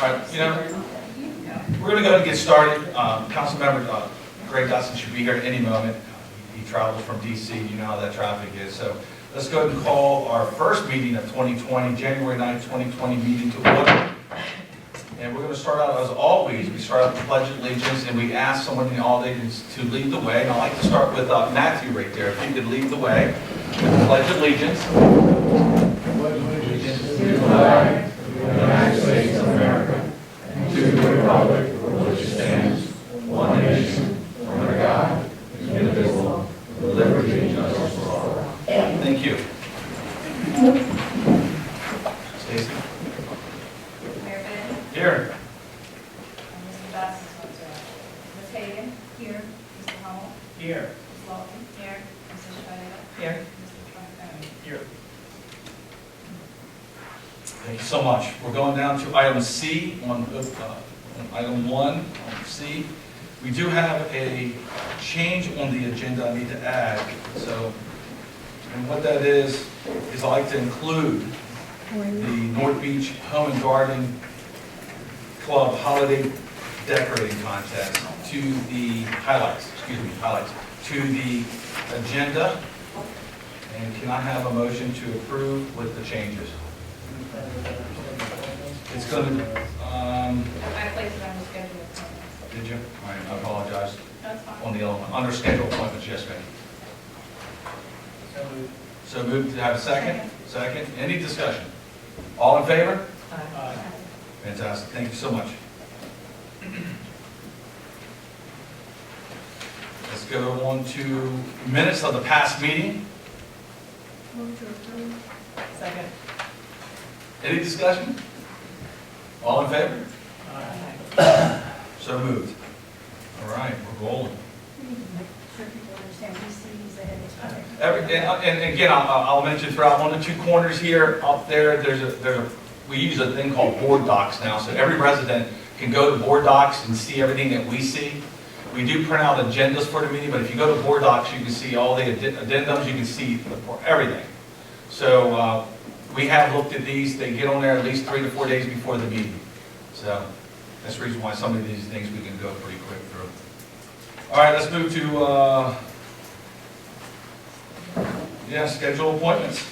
All right, we're going to go ahead and get started. Councilmember Greg Dotson should be here at any moment. He travels from DC, you know how that traffic is. So let's go ahead and call our first meeting of 2020, January 9th, 2020 meeting to order. And we're going to start out as always. We start out with the Pledge of Allegiance, and we ask someone in the audience to lead the way. And I'd like to start with Matthew right there. If you could lead the way with the Pledge of Allegiance. Pledge allegiance to the flag of the United States of America and to the republic for which it stands, one nation, under God, indivisible, with liberty and justice for all. Thank you. Stacy? Mayor Bennett? Here. Mr. Dawson? Ms. Hagan? Here. Mr. Hummel? Here. Ms. Lawton? Here. Mrs. Shea? Here. Mr. Troncone? Here. Thank you so much. We're going down to item C on item 1 on C. We do have a change on the agenda I need to add. So, and what that is I'd like to include the North Beach Home and Garden Club Holiday Decorating Contest to the highlights, to the agenda. And can I have a motion to approve with the changes? It's going to, I placed it on the schedule. did you? All right, I apologize. That's fine. On the other one, under scheduled appointments, yes, ma'am. So moved to have a second? Second. Any discussion? All in favor? Aye. Fantastic, thank you so much. Let's go on to minutes of the past meeting. Second. Any discussion? All in favor? So moved. All right, we're rolling. Sure people understand we see these ahead of time. And again, I'll mention throughout one of the 2 corners here, up there, we use a thing called board docs now, so every resident can go to board docs and see everything that we see. We do print out agendas for the meeting, but if you go to board docs, you can see all the addendums, you can see everything. So we have looked at these, they get on there at least 3 to 4 days before the meeting. So that's the reason why some of these things we can go pretty quick through. All right, let's move to schedule appointments.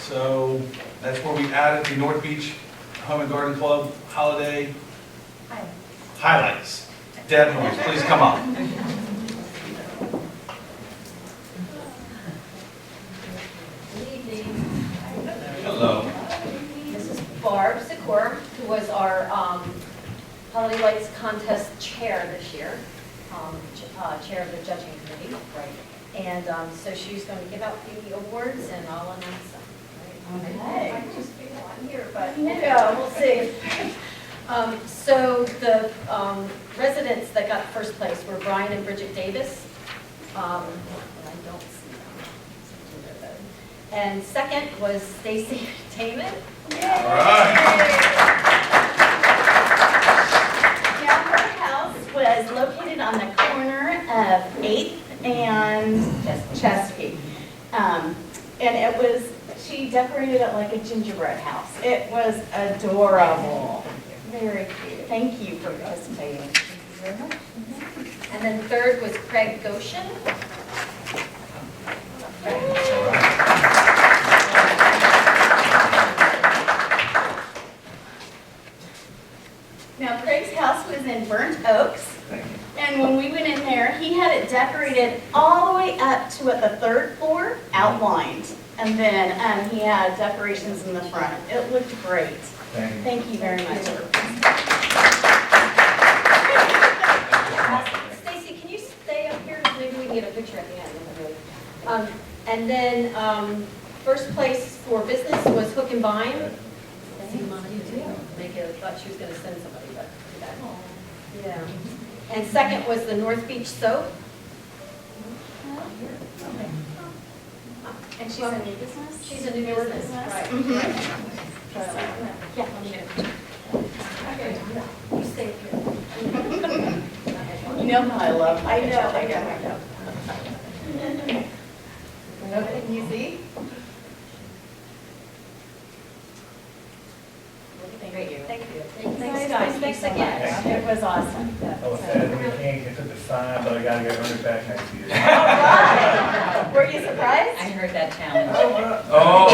So that's where we added the North Beach Home and Garden Club holiday highlights. Deb Norris, please come up. Good evening. Hello. This is Barb Sikor, who was our Holiday Lights Contest chair this year, chair of the judging committee. Right. And so she's going to give out the awards, and I'll announce them. Right? Okay. I can just figure one here, but yeah, we'll see. So the residents that got first place were Brian and Bridget Davis. I don't see them. And second was Stacy Taman. All right. Now, her house was located on the corner of 8th and Chesapeake. And it was, she decorated it like a gingerbread house. It was adorable. Very cute. Thank you for participating. Thank you very much. And then third was Craig Goshen. Now, Craig's house was in Burnt Oaks. And when we went in there, he had it decorated all the way up to the 3rd floor, outlined. And then he had decorations in the front. It looked great. Thank you very much. Stacy, can you stay up here? Maybe we can get a picture at the end. And then first place for business was Hook and Vine. I thought she was going to send somebody, but yeah. And second was the North Beach Soap. And she's a new business? She's a new business, right? Yeah. Okay. You stay here. You know how I love. I know. Okay, you see? Thank you. Thank you. Thanks, guys. Thanks again. It was awesome. I was sad when it came, it took the fine, but I gotta get $100 back next year. All right. Were you surprised? I heard that challenge. Oh.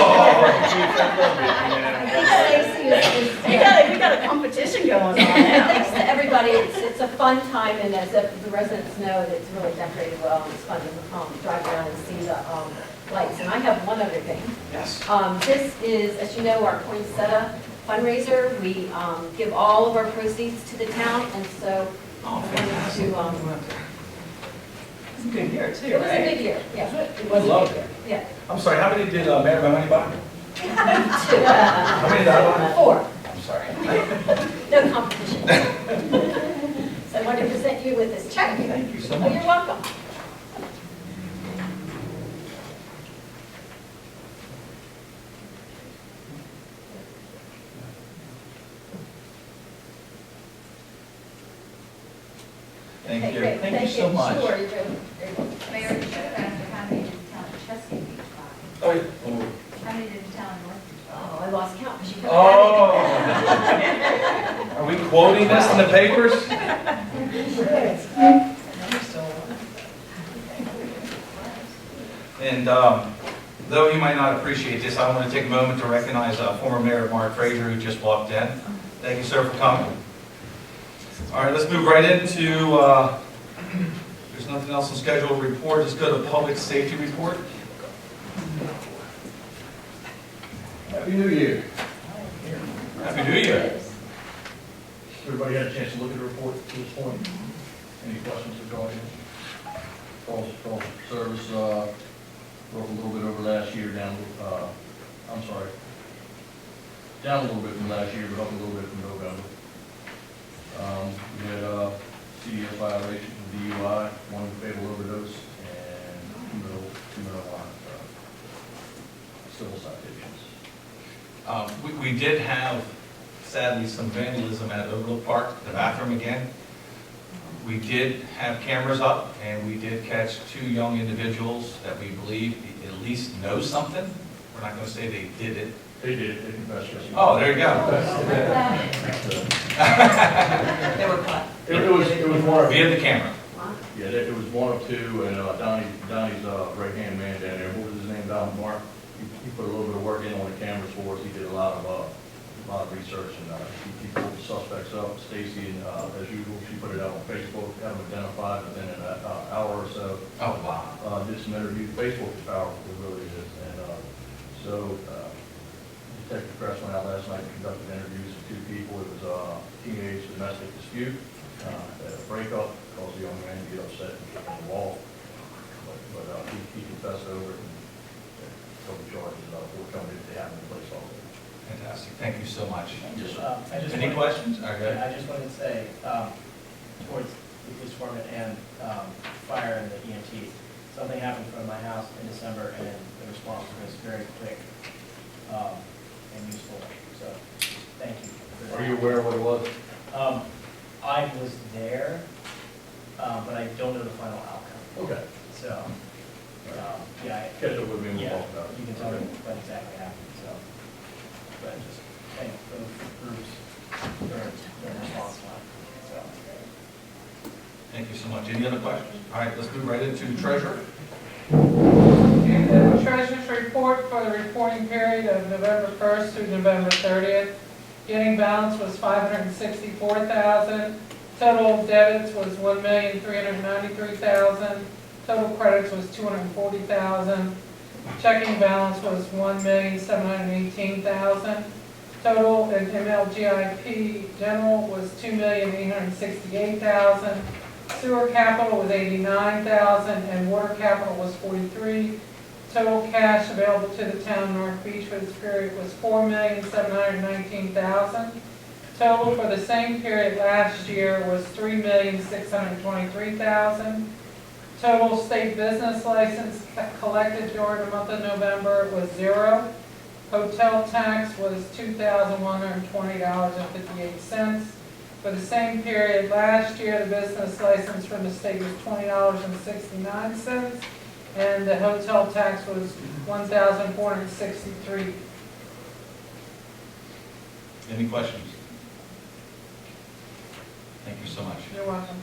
We got a competition going on And now. thanks to everybody, it's a fun time, and as the residents know, that it's really decorated well, and it's fun to drive around and see the lights. And I have one other thing. Yes. This is, as you know, our poinsettia fundraiser. We give all of our proceeds to the town, and so Oh, I wanted fantastic. to, It's a good year, too, it was a big year, yeah. It was a Love big year. Yeah. I'm sorry, how many did Mayor Mahoney buy? Two. How many did I buy? 4. I'm sorry. No competition. So I want to present you with this check. Thank you so Oh, much. you're welcome. Thank Okay, you. great. Thank you so much. Sure, you're good. Mayor, you should have asked how many did the town of Chesapeake Beach buy? Oh, yeah. How many did the town of North Beach buy? Oh, I lost count, because you could Oh. Are we quoting this in the papers? And though you might not appreciate this, I want to take a moment to recognize former Mayor Mark Fraser, who just walked in. Thank you, sir, for coming. All right, let's move right into, there's nothing else on scheduled report. Let's go to public safety report. Happy New Year. Happy New Year. Everybody had a chance to look at the report to this point? Any questions regarding it? Call service, broke a little bit over last year, down a little bit from last year, but up a little bit from November. We had CDS violation, DUI, one fatal overdose, and two marijuana civil citations. We did have, sadly, some vandalism at Overlook Park, the bathroom again. We did have cameras up, and we did catch 2 young individuals that we believe at least know something. We're not going to say they did it. They did, they confessed. Yes. Oh, there you go. They were caught. It was one of, Via the camera. yeah, it was one of 2, and Donnie's right-hand man down there, what was his name, Don Mark? He put a little bit of work in on the cameras for us, he did a lot of research, and he pulled the suspects up. Stacy, as usual, she put it out on Facebook, got them identified within an hour or so. Oh, wow. Did some interviews. Facebook is powerful, it really is. And so Detective Press went out last night and conducted interviews with 2 people. It was a teenage domestic dispute, a breakup, caused the young man to get upset and kick on the wall. But he confessed over it and took charges forthcoming if they happen to place all. Fantastic. Thank you so much. Any Any questions? Okay. I just wanted to say, towards the police department and fire and the EMT, something happened in front of my house in December, and the response was very quick and useful, so thank you. for that. Are you aware of what it was? I was there, but I don't know the final outcome, Okay. so, yeah, Catch up with me and we'll yeah, talk about it. you can tell me what exactly happened, so. But just thank both groups for their response time, so. Thank you so much. Any other questions? All right, let's move right into treasurer. And the treasurer's report for the reporting period of November 1st through November 30th. Beginning balance was $564,000. Total debits was $1,393,000. Total credits was $240,000. Checking balance was $1,718,000. Total in MLGIP general was $2,868,000. Sewer capital was $89,000 and water capital was $43,000. Total cash available to the town of North Beach for this period was $4,719,000. Total for the same period last year was $3,623,000. Total state business license collected during the month of November was $0. Hotel tax was $2,120.58. For the same period last year, the business license from the state was $20.69, and the hotel tax was $1,463. Any questions? Thank you so much. You're welcome.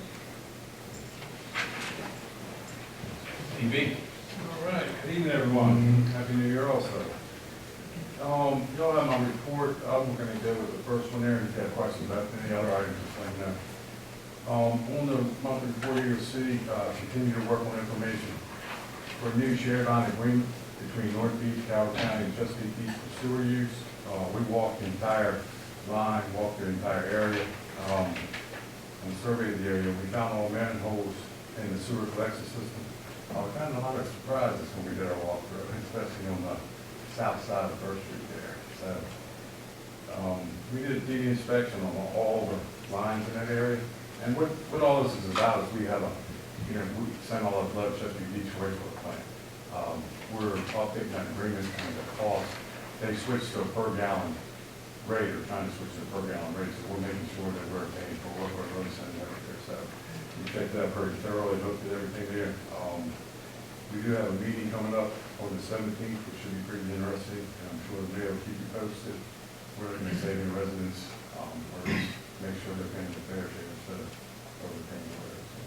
DB? All right, good evening, everyone. Happy New Year also. Y'all have my report. I'm going to go with the first one there, and if you have questions about any other items, just let me know. On the monthly report, you'll see, continue to work on information for a new shared line agreement between North Beach, Calhoun County, and Chesapeake Beach for sewer use. We walked the entire line, walked the entire area, and surveyed the area. We found all manholes in the sewer collection system. We found a lot of surprises when we did our walkthrough, especially on the south side of First Street there. So, we did a DD inspection on all the lines in that area. And what all this is about is we have we send all our blood to Chesapeake Beach wastewater plant. We're updating that agreement and the cost. They switched to a per gallon rate, or trying to switch to a per gallon rate, so we're making sure that we're paying for what we're really sending over there. So we checked that very thoroughly, looked at everything there. We do have a meeting coming up on the 17th, which should be pretty interesting, and I'm sure the mayor will keep you posted. We're looking at saving residents, or at least make sure they're paying the fair share instead of overpaying for it. So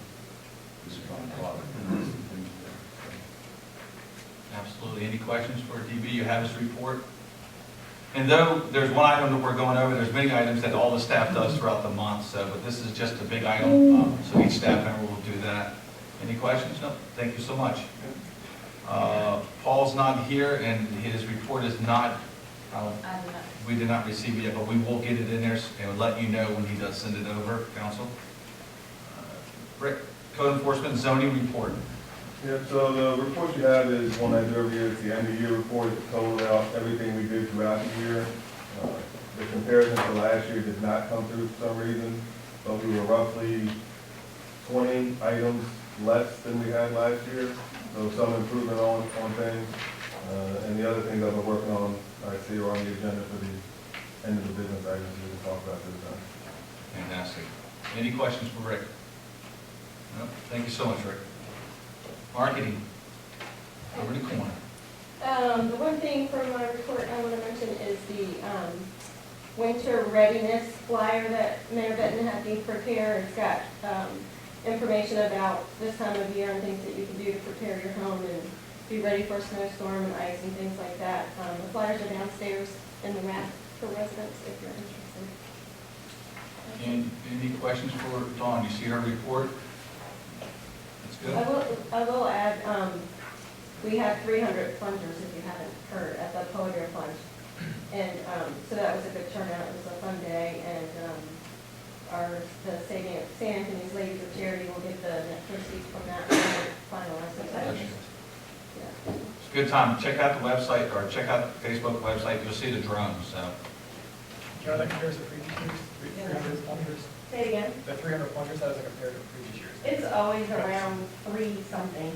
this is fun, a lot of interesting things there. So. Absolutely. Any questions for DB? You have his report. And though there's one item that we're going over, there's many items that all the staff does throughout the month, so, but this is just a big item, so each staff member will do that. Any questions? No? Thank you so much. Paul's not here, and his report is not, we did not receive it yet, but we will get it in there and let you know when he does send it over, council. Rick, code enforcement zoning report. Yeah, so the report you have is one I do every year. It's the end of year report. It totals out everything we did throughout the year. The comparison to last year did not come through for some reason, but we were roughly 20 items less than we had last year. So some improvement on things. And the other things I've been working on, I see are on the agenda for the end of the business items we can talk about this time. Fantastic. Any questions for Rick? No? Thank you so much, Rick. Marketing. Over the corner. The one thing from my report I want to mention is the winter readiness flyer that Mayor Benton had me prepare. It's got information about this time of year and things that you can do to prepare your home and be ready for a snowstorm and ice and things like that. The flyers are downstairs in the rack for residents if you're interested. And any questions for Dawn? You see her report? That's good. I will add, we had 300 plungers, if you haven't heard, at the Polar Plunge. And so that was a good turnout. It was a fun day. And the St. Anthony's Ladies of Charity will get the net proceeds from that finalized. Yeah. It's a good time. Check out the website, or check out the Facebook website. You'll see the drones. So. Do you know that compares to previous years? 300 plungers? Say it again. The 300 plungers, how does it compare to previous years? It's always around 3 something.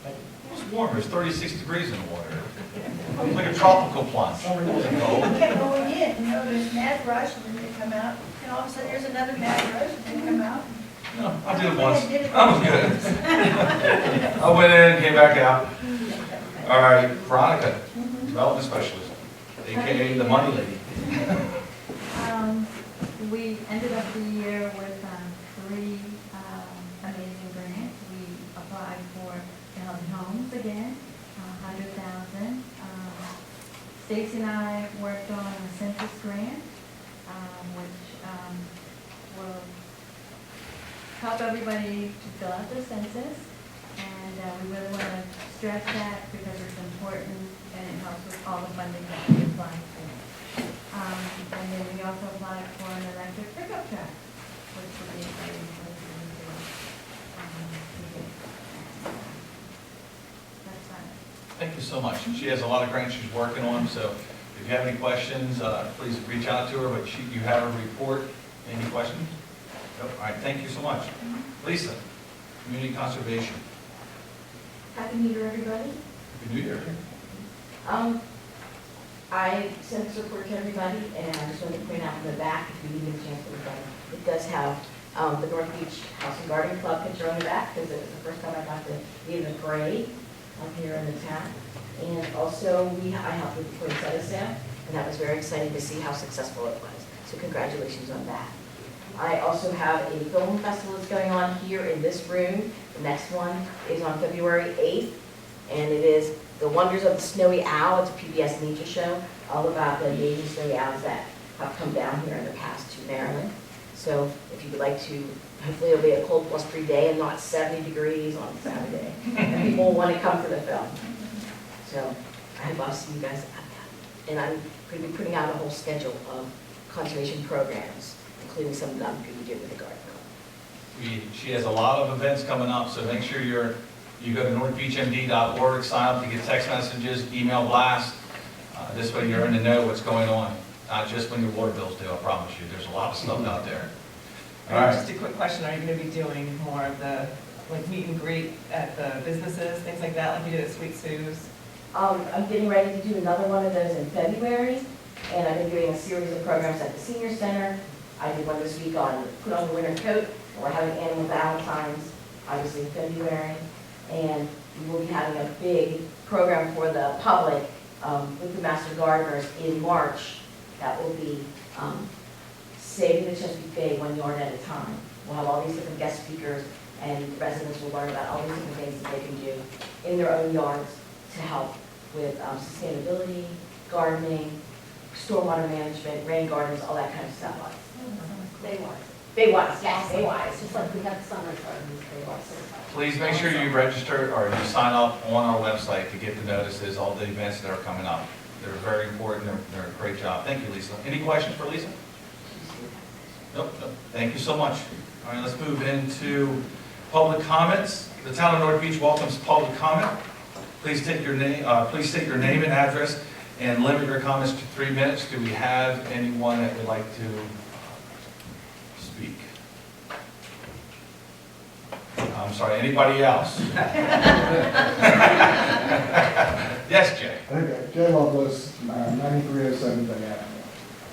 Thank you. It was warm. There's 36 degrees in the water. It was like a tropical plunge. It wasn't cold. Well, we did, there's mad rush and then they come out, and all of a sudden there's another mad rush and they come out. No, I did it once. That was good. I went in, came back out. All right, Veronica, development specialist, AKA the money lady. We ended up the year with 3 amazing grants. We applied for Healthy Homes again, 100,000. Stacy and I worked on a census grant, which will help everybody to fill out their census. And we really want to stress that because it's important and it helps with all the funding that we apply for. And then we also applied for an electric pickup truck, which would be exciting for us to get. That's fine. Thank you so much. She has a lot of grants she's working on, so if you have any questions, please reach out to her, but you have her report. Any questions? Nope. All right, thank you so much. Lisa, Community Conservation. Happy New Year, everybody. Happy New Year. I sent this report to everybody, and I just wanted to point out in the back, if you didn't get a chance to look at it, it does have the North Beach House and Garden Club picture on the back, because it was the first time I got to be in the parade up here in the town. And also, I helped with the poinsettia sale, and that was very exciting to see how successful it was. So congratulations on that. I also have a film festival that's going on here in this room. The next one is on February 8th, and it is The Wonders of the Snowy Owl. It's a PBS nature show, all about the amazing snowy owls that have come down here in the past to Maryland. So if you would like to, hopefully it'll be a cold, blustery day and not 70 degrees on Saturday. And people will want to come to the film. So I hope I'll see you guys at that. And I'm going to be putting out a whole schedule of conservation programs, including some of them we do with the garden club. She has a lot of events coming up, so make sure you go to northbeachmd.org, sign up to get text messages, email blasts. This way you're in the know what's going on, not just when your water bills due, I promise you. There's a lot of stuff out there. All right. Just a quick question, are you going to be doing more of the, like, meet and greet at the businesses, things like that, like you did at Sweet Sue's? I'm getting ready to do another one of those in February, and I've been doing a series of programs at the senior center. I did one this week on Put on the Winter Coat, and we're having Animal Valentines, obviously in February. And we will be having a big program for the public with the Master Gardeners in March. That will be saving the Chesapeake Bay 1 yard at a time. We'll have all these different guest speakers, and residents will learn about all these different things that they can do in their own yards to help with sustainability, gardening, stormwater management, rain gardens, all that kind of stuff. Baywise, yes, Baywise. Just like we have summer gardens, they also. Please make sure you register or you sign up on our website to get the notices, all the events that are coming up. They're very important, they're a great job. Thank you, Lisa. Any questions for Lisa? Nope. Thank you so much. All right, let's move into public comments. The town of North Beach welcomes public comment. Please state your name and address and limit your comments to 3 minutes. Do we have anyone that would like to speak? I'm sorry, anybody else? Yes, Jay. Okay, Jay Lovelace, 9307 Bay Avenue.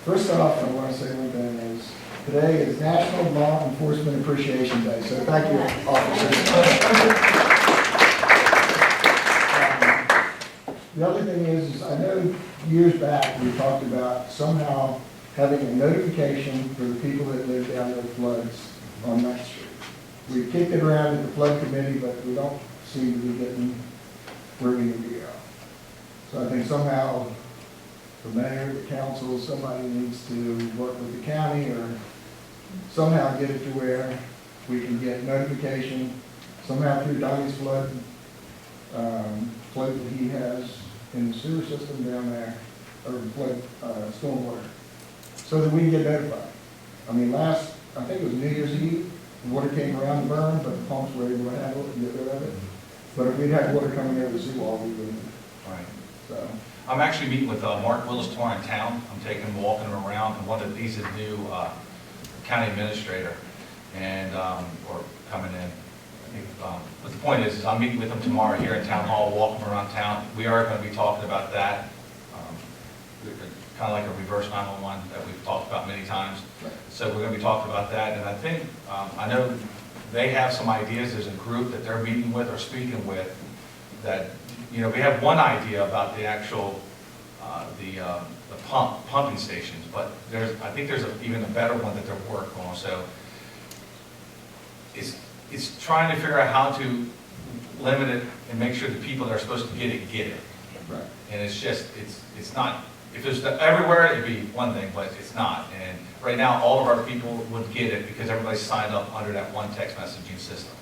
First off, I want to say one thing is, today is National Law Enforcement Appreciation Day, so thank you, officers. The other thing is I know years back, we talked about somehow having a notification for the people that live down the floods on Ninth Street. We kicked it around at the flood committee, but we don't seem to be getting where we need to go. So I think somehow the mayor, the council, somebody needs to work with the county or somehow get it to where we can get notification, somehow through Donnie's flood that he has in the sewer system down there, or flood, stormwater, so that we can get notified. I mean, I think it was New Year's Eve, the water came around the berm, but the pumps were able to handle it and get rid of it. But if we'd had water coming over the seawall, we wouldn't. Right. So. I'm actually meeting with Mark Willis tomorrow in town. I'm taking him, walking him around, and he's a new county administrator, and or coming in. But the point is I'm meeting with him tomorrow here in Town Hall, walking around town. We are going to be talking about that, kind of like a reverse 911 that we've talked about many times. So we're going to be talking about that, and I think, I know they have some ideas. There's a group that they're meeting with or speaking with that, we have one idea about the actual, the pumping stations, but I think there's even a better one that they're working on. So it's trying to figure out how to limit it and make sure the people that are supposed to get it. Right. And it's just, it's not, if there's everywhere, it'd be one thing, but it's not. And right now, all of our people would get it because everybody's signed up under that one text messaging system.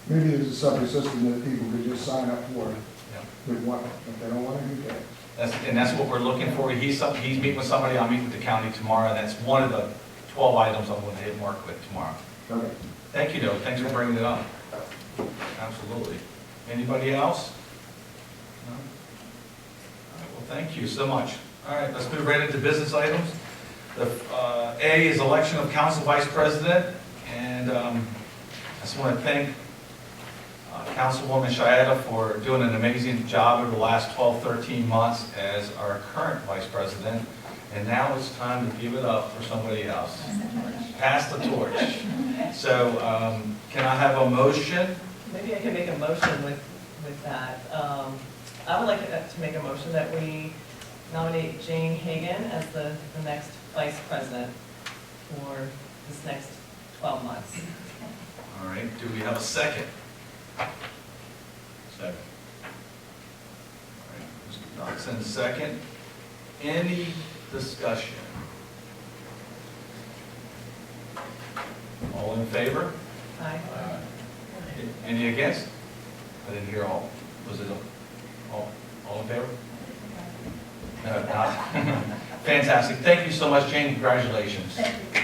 Maybe there's a separate system that people could just sign up for. Yeah. If they don't want to, who cares? That's what we're looking for. He's meeting with somebody, I'll meet with the county tomorrow, and that's one of the 12 items I'm going to hit Mark with tomorrow. Okay. Thank you, though. Thanks for bringing it up. Absolutely. Anybody else? No? All right, well, thank you so much. All right, let's move right into business items. A is election of council vice president, and I just want to thank Councilwoman Shaeda for doing an amazing job over the last 12, 13 months as our current vice president, and now it's time to give it up for somebody else. Pass the torch. So can I have a motion? Maybe I can make a motion with that. I would like to make a motion that we nominate Jane Hagan as the next vice president for this next 12 months. All right, do we have a second? Second. All right, Mr. Dodson, second. Any discussion? All in favor? Aye. Any against? I didn't hear all. Was it all in favor? No, not. Fantastic. Thank you so much, Jane. Congratulations. Thank you.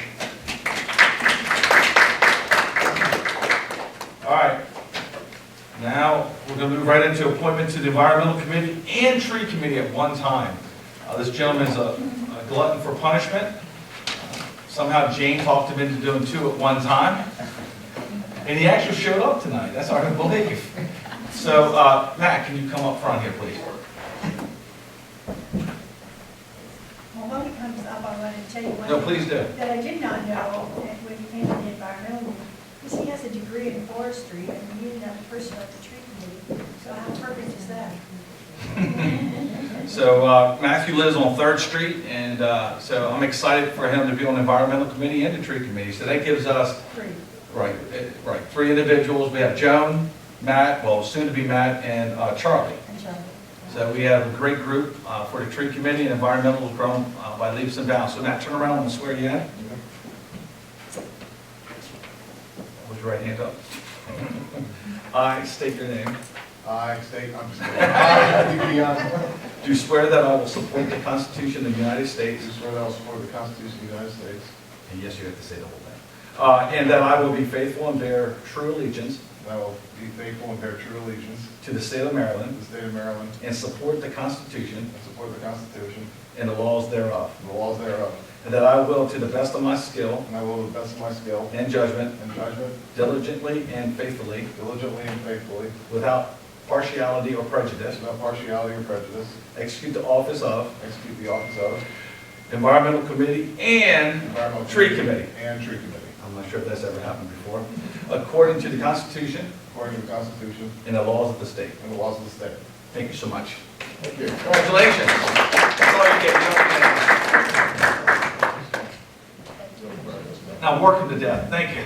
All right. Now, we're going to move right into appointment to the Environmental Committee and Tree Committee at one time. This gentleman is a glutton for punishment. Somehow Jane talked him into doing two at one time. And he actually showed up tonight. That's hard to believe. So, Matt, can you come up front here, please? Well, when he comes up, I want to tell you one No, thing please do. that I did not know when you came to the environmental meeting, is he has a degree in forestry, and you need another person at the tree committee. So how perfect is that? So Matthew lives on 3rd Street, and so I'm excited for him to be on the Environmental Committee and the Tree Committee. So that gives us, Three. right, 3 individuals. We have Joan, Matt, well, soon to be Matt, and Charlie. And Charlie. So we have a great group for the Tree Committee, and Environmental is grown by leaps and bounds. So Matt, turn around and swear you in. Hold your right hand up. I state your name. I state, I'm just kidding. I, Dion, Do swear that I will support the Constitution of the United States. do swear that I will support the Constitution of the United States, And yes, you have to say the whole thing. And that I will be faithful and bear true allegiance and I will be faithful and bear true allegiance to the state of to Maryland the state of Maryland and support the Constitution and support the Constitution and the laws thereof. and the laws thereof, And that I will, to the best of my skill and I will, to the best of my skill and judgment, and judgment, diligently and faithfully, diligently and faithfully, without partiality or prejudice, without partiality or prejudice, execute the office of execute the office of Environmental Committee and Environmental Tree Committee. and Tree Committee, I'm not sure if that's ever happened before. According to the Constitution according to the Constitution and the laws of the state. and the laws of the state. Thank you so much. Thank you. Congratulations. That's all you get. You don't get. Now, working to death. Thank you.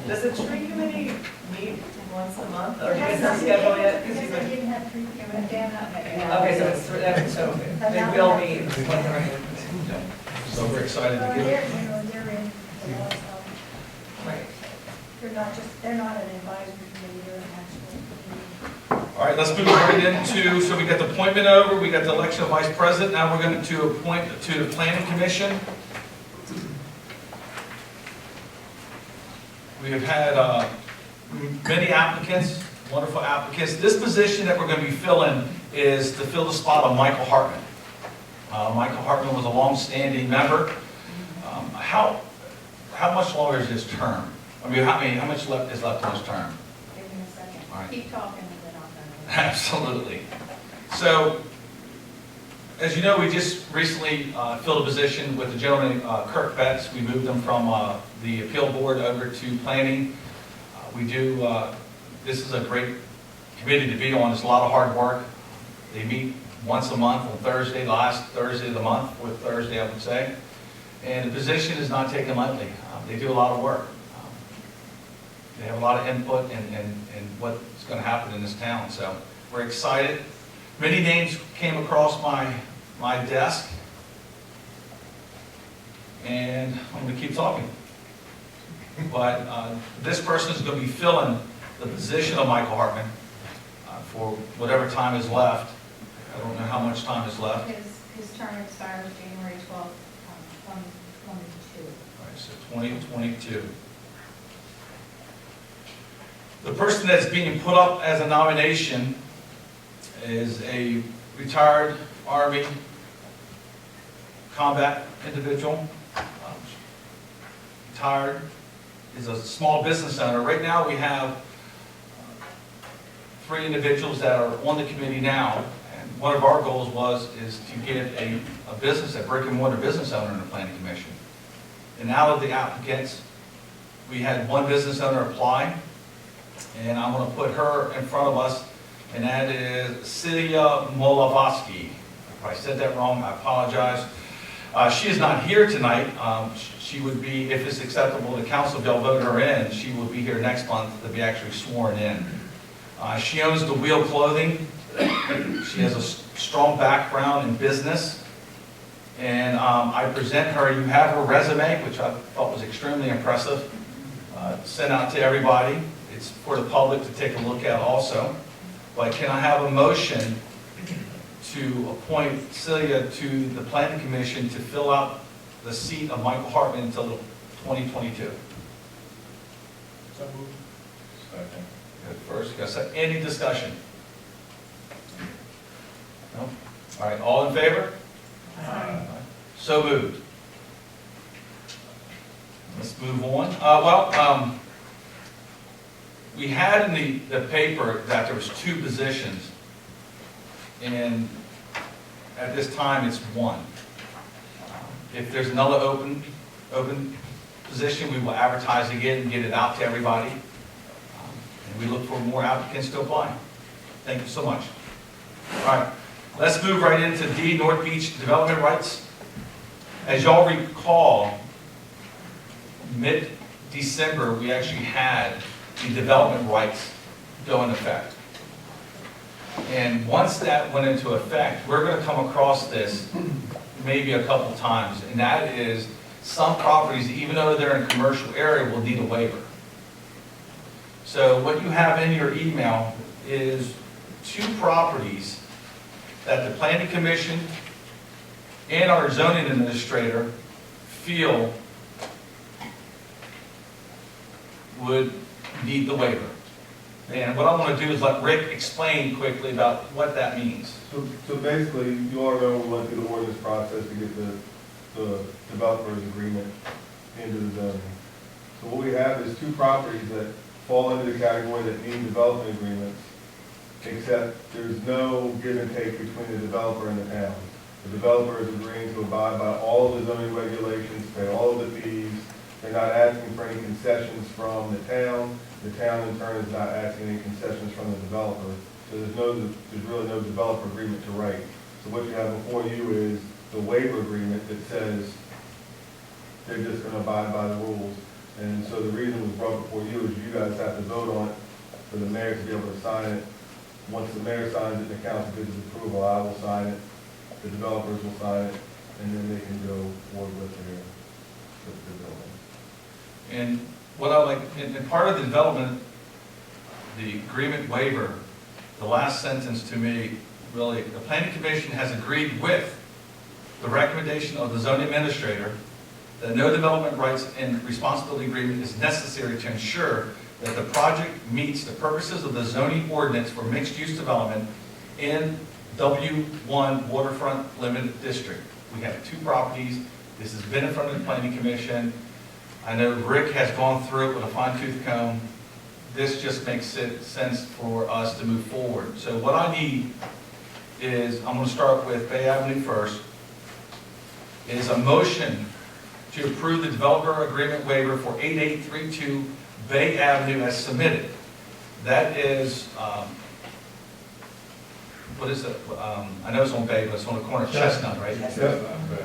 Does the tree committee meet once a month, or It is has it not scheduled been- yet? 'Cause Because you've they been- didn't have tree, it went down that way. Okay, so it's, so they will meet. So we're excited Well, to get they're, it. you know, they're in, you know, Right. they're not an advisory committee, they're an actual committee. All right, let's move right into, so we got the appointment over, we got the election of vice president, now we're going to appoint to the planning commission. We have had many applicants, wonderful applicants. This position that we're going to be filling is to fill the spot of Michael Hartman. Michael Hartman was a long-standing member. How much longer is his term? I mean, how much left is left on his term? Give me a second. All right. Keep talking and then I'll. Absolutely. So, as you know, we just recently filled a position with the gentleman, Kirk Betts. We moved him from the appeal board over to planning. This is a great committee to be on. It's a lot of hard work. They meet once a month on Thursday, last Thursday of the month, fourth Thursday, I would say. And the position is not taken lightly. They do a lot of work. They have a lot of input in what's going to happen in this town. So we're excited. Many names came across my desk. And I'm going to keep talking. But this person is going to be filling the position of Michael Hartman for whatever time is left. I don't know how much time is left. His term expires January 12th, 2022. All right, so 2022. The person that's being put up as a nomination is a retired Army combat individual. Retired, is a small business owner. Right now we have 3 individuals that are on the committee now. And one of our goals is to get a business, a brick and mortar business owner in the planning commission. And out of the applicants, we had 1 business owner apply. And I'm going to put her in front of us, and that is Celia Molavsky. If I said that wrong, I apologize. She is not here tonight. She would be, if it's acceptable to council, if they'll vote her in, she will be here next month to be actually sworn in. She owns the Wheel Clothing. She has a strong background in business. And I present her, you have her resume, which I thought was extremely impressive, sent out to everybody. It's for the public to take a look at also. But can I have a motion to appoint Celia to the Planning Commission to fill out the seat of Michael Hartman until 2022? So moved. Second. Good. First, got a second. Any discussion? No? All right, all in favor? So moved. Let's move on. We had in the paper that there was 2 positions, and at this time, it's 1. If there's another open position, we will advertise again and get it out to everybody. And we look for more applicants to apply. Thank you so much. All right, let's move right into D, North Beach Development Rights. As y'all recall, mid-December, we actually had the development rights go into effect. And once that went into effect, we're going to come across this maybe a couple times, and that is some properties, even though they're in a commercial area, will need a waiver. So what you have in your email is 2 properties that the Planning Commission and our zoning administrator feel would need the waiver. And what I want to do is let Rick explain quickly about what that means. So basically, you all know we went through the ordinance process to get the developer's agreement into the zoning. So what we have is 2 properties that fall into the category that need development agreements, except there's no give and take between the developer and the town. The developer is agreeing to abide by all of the zoning regulations, pay all of the fees. They're not asking for any concessions from the town. The town in turn is not asking any concessions from the developer. So there's really no developer agreement to write. So what you have before you is the waiver agreement that says they're just going to abide by the rules. And so the reason it was brought before you is you guys have to vote on it for the mayor to be able to sign it. Once the mayor signs it, the council gives its approval, I will sign it, the developers will sign it, and then they can go forward with their building. And what I like, and part of the development, the agreement waiver, the last sentence to me, really, the Planning Commission has agreed with the recommendation of the zoning administrator that no development rights and responsibility agreement is necessary to ensure that the project meets the purposes of the zoning ordinance for mixed-use development in W1 Waterfront Limited District. We have 2 properties. This has been in front of the Planning Commission. I know Rick has gone through it with a fine-tooth comb. This just makes sense for us to move forward. So what I need is, I'm going to start with Bay Avenue first, is a motion to approve the developer agreement waiver for 8832 Bay Avenue as submitted. That is, what is it? I know it's on Bay, but it's on the corner of Chestnut, right?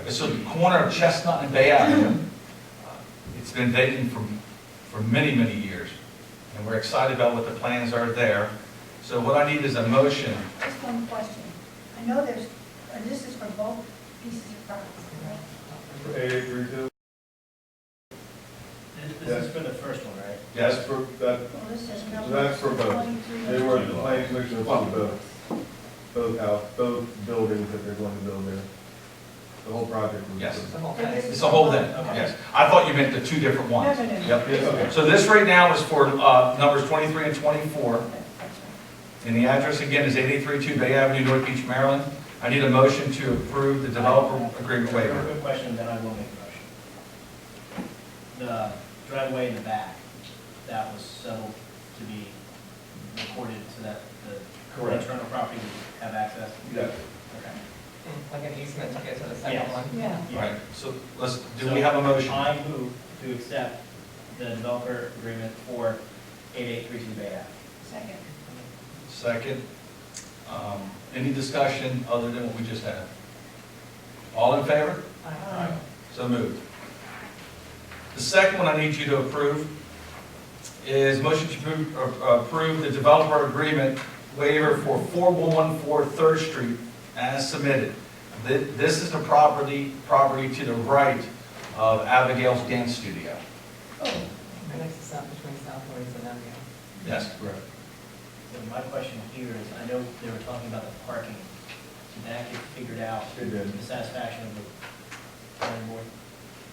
It's on the corner of Chestnut and Bay Avenue. It's been vacant for many, many years, and we're excited about what the plans are there. So what I need is a motion. Just one question. I know there's, this is for both pieces of property, right? For 8832? This is for the first one, right? Yes. That's for, that, Well, this says so number that's for both. 23. They were, the planning commission approved both buildings that they're going to build there. The whole project was. Yes. The whole So thing. this is It's a whole thing, Okay. yes. I thought you meant the 2 different ones. No, no, no. Yep. Yes, okay. So this right now is for numbers 23 and 24, That's right. and the address again is 8832 Bay Avenue, North Beach, Maryland. I need a motion to approve the developer agreement waiver. Quick question, then I will make a motion. The driveway in the back, that was settled to be recorded so that the Correct. internal property would have access? Yes. Okay. Like an easement to get to the second Yes. one. Yeah. All right, so do we have a motion? I move to accept the developer agreement for 8832 Bay Ave. Second. Second. Any discussion other than what we just had? All in favor? Aye. So moved. The second one I need you to approve is motion to approve the developer agreement waiver for 4114 Third Street as submitted. This is the property to the right of Abigail's Dance Studio. Next to South, between South Lloyd's and Abigail. Yes, correct. So my question here is, I know they were talking about the parking. Did that get figured out It to did. the satisfaction of the planning board?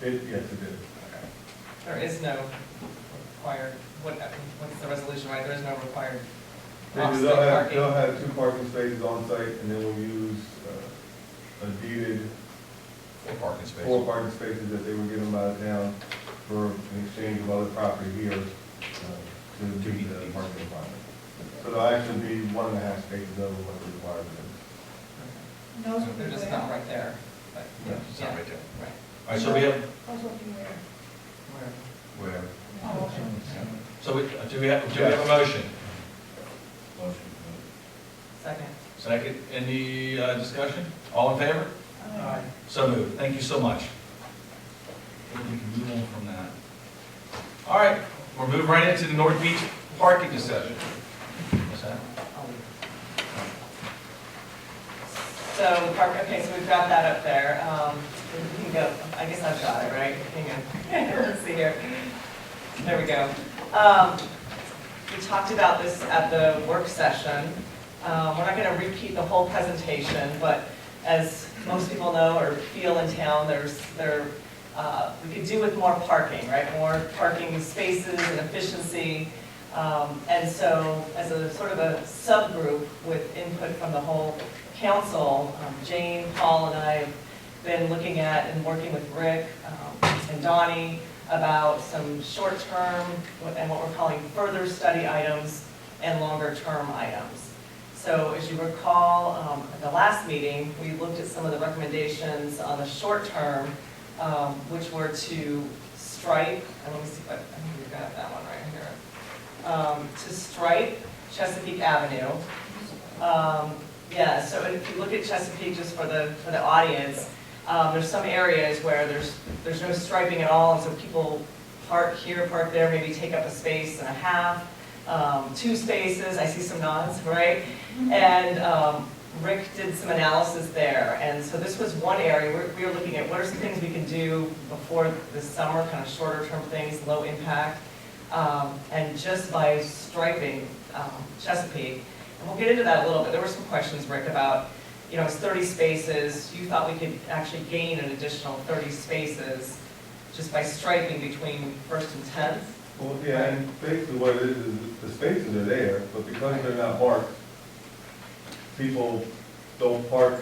Yes, it did. There is no required, what's the resolution, right? There is no required They'll off-street have, parking. they'll have 2 parking spaces on site, and then we'll use a deeded 4 parking spaces. 4 parking spaces that they were given by the town for an exchange of other property here to meet the parking requirement. So there'll actually be 1.5 spaces over what the requirement is. Knows So what they're you just wear. not right there, but, Yeah, it's not right there. Right, All right, so we have, Knows what you wear. wherever. so do we have a motion? Second. Second, any discussion? All in favor? Aye. So moved. Thank you so much. We can move on from that. All right, we're moving right into the North Beach parking discussion. What's that? So, okay, so we've got that up there. We can go, I guess I've got it, right? Hang on, let's see here. There we go. We talked about this at the work session. We're not gonna repeat the whole presentation, but as most people know or feel in town, we could do with more parking, right? More parking spaces and efficiency. And so as a sort of a subgroup with input from the whole council, Jane, Paul, and I have been looking at and working with Rick and Donnie about some short-term and what we're calling further study items and longer-term items. So as you recall, at the last meeting, we looked at some of the recommendations on the short term, which were to stripe, and let me see if I think we've got that one right here. To stripe Chesapeake Avenue. Yeah, so if you look at Chesapeake, just for the audience, there's some areas where there's no striping at all, and so people park here, park there, maybe take up a space and a half, 2 spaces, I see some nods, right? And Rick did some analysis there, and so this was one area, we were looking at what are some things we can do before the summer, kind of shorter term things, low impact, and just by striping Chesapeake. And we'll get into that a little bit. There were some questions, Rick, about, you know, it's 30 spaces. You thought we could actually gain an additional 30 spaces just by striping between 1st and 10th. Well, yeah, and basically what it is the spaces are there, but because they're not marked, people don't park,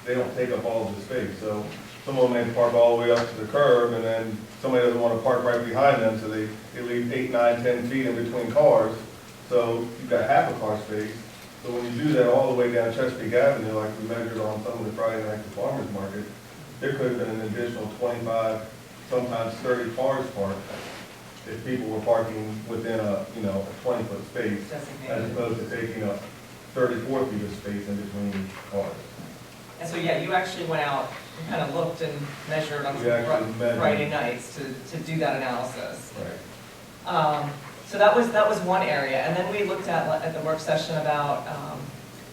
they don't take up all of the space. So some of them may park all the way up to the curb, and then somebody doesn't want to park right behind them, so they leave 8, 9, 10 feet in between cars. So you've got half a car space. So when you do that all the way down Chesapeake Avenue, like we measured on some of the Friday night at the farmer's market, there could have been an additional 25, sometimes 30 cars parked if people were parking within a 20-foot space, as opposed to taking up 34 feet of space in between cars. And so, yeah, you actually went out and kind of looked and measured on We actually measured. Friday nights to do that analysis. Right. So that was one area, and then we looked at the work session about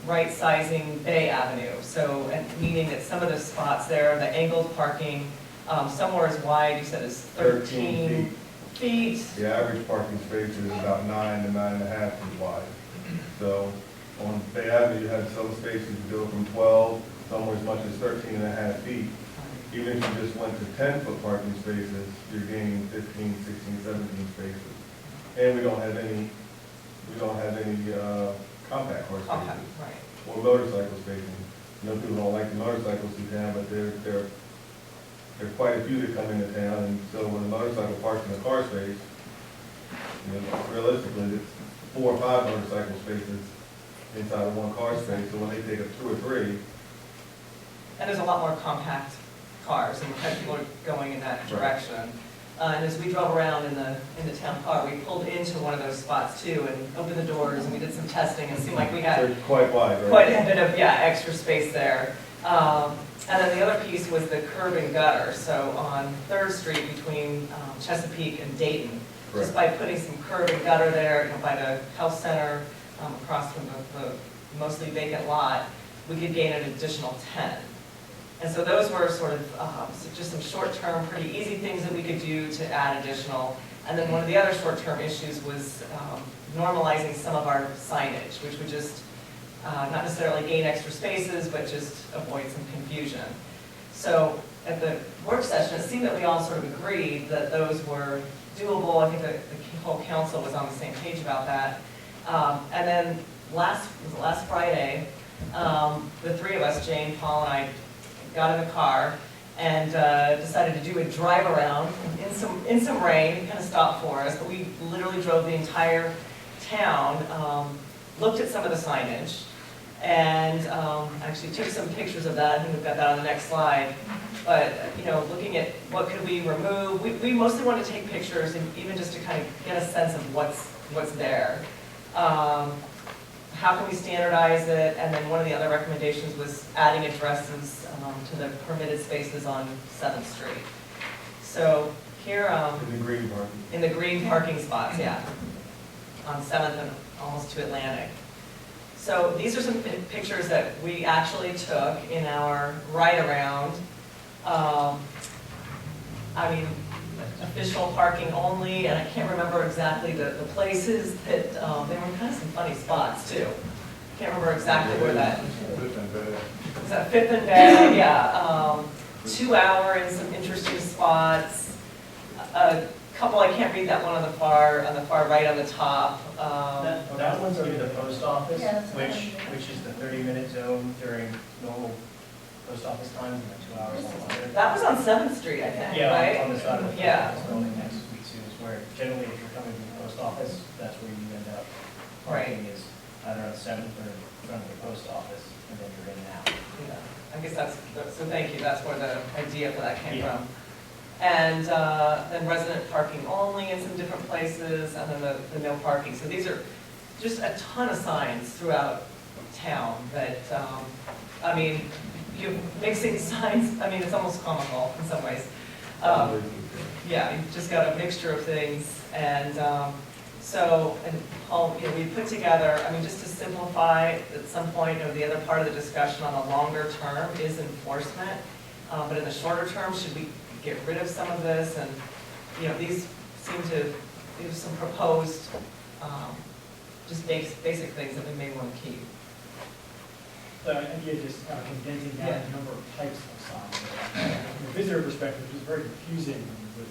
right-sizing Bay Avenue. So, and meaning that some of the spots there, the angled parking, somewhere as wide, you said is 13 feet. The average parking space is about 9 to 9.5 feet wide. So on Bay Avenue, you had some spaces go from 12, somewhere as much as 13.5 feet. Even if you just went to 10-foot parking spaces, you're gaining 15, 16, 17 spaces. And we don't have any compact car Okay, spaces right. or motorcycle spacing. You know, people don't like the motorcycles in town, but there are quite a few that come into town, and so when a motorcycle parks in a car space, realistically, it's 4 or 5 motorcycle spaces inside of one car space, so when they take up 2 or 3, And there's a lot more compact cars, and people are going in that direction. And as we drove around in the town car, we pulled into one of those spots too, and opened the doors, and we did some testing, and it seemed like we had they're quite wide, right? quite a bit of, extra space there. And then the other piece was the curb and gutter, so on Third Street between Chesapeake and Dayton. Just by putting some curb and gutter there, by the health center, across from the mostly vacant lot, we could gain an additional 10. And so those were sort of just some short-term, pretty easy things that we could do to add additional. And then one of the other short-term issues was normalizing some of our signage, which would just not necessarily gain extra spaces, but just avoid some confusion. So at the work session, it seemed that we all sort of agreed that those were doable. I think that the whole council was on the same page about that. And then last Friday, the three of us, Jane, Paul, and I, got in the car and decided to do a drive around in some rain. It kind of stopped for us, but we literally drove the entire town, looked at some of the signage, and actually took some pictures of that. I think we've got that on the next slide. But, looking at what could we remove, we mostly wanted to take pictures and even just to kind of get a sense of what's there. How can we standardize it? And then one of the other recommendations was adding addresses to the permitted spaces on 7th Street. So here, In the green parking. in the green parking spots, yeah, on 7th and almost to Atlantic. So these are some pictures that we actually took in our ride-around. Official parking only, and I can't remember exactly the places that, they were kind of some funny spots too. Can't remember exactly where that, is that Fifth and Bay? Yeah, 2 hour in some interesting spots. A couple, I can't read that one on the far right on the top. That one's near the post office, Yeah, that's what which is the 30-minute zone during normal post office times, and then 2 hours on Monday. That was on 7th Street, I think, right? Yeah, on the side of the post Yeah. office building next to Sweet Sue's, where generally if you're coming from the post office, that's where you end up. Parking is either on 7th or in front of the post office, and then you're in and out. Yeah, I guess so thank you, that's where the idea for that came Yeah. from. And then resident parking only in some different places, and then the no parking. So these are just a ton of signs throughout town that, you're mixing signs, it's almost comical in some ways. Yeah, you've just got a mixture of things, and Paul, we put together, just to simplify, at some point, the other part of the discussion on the longer term is enforcement, but in the shorter term, should we get rid of some of this? And, these are some proposed, just basic things that we may want to keep. The idea of just condensing down the number of types of signs. From a visitor perspective, it's very confusing with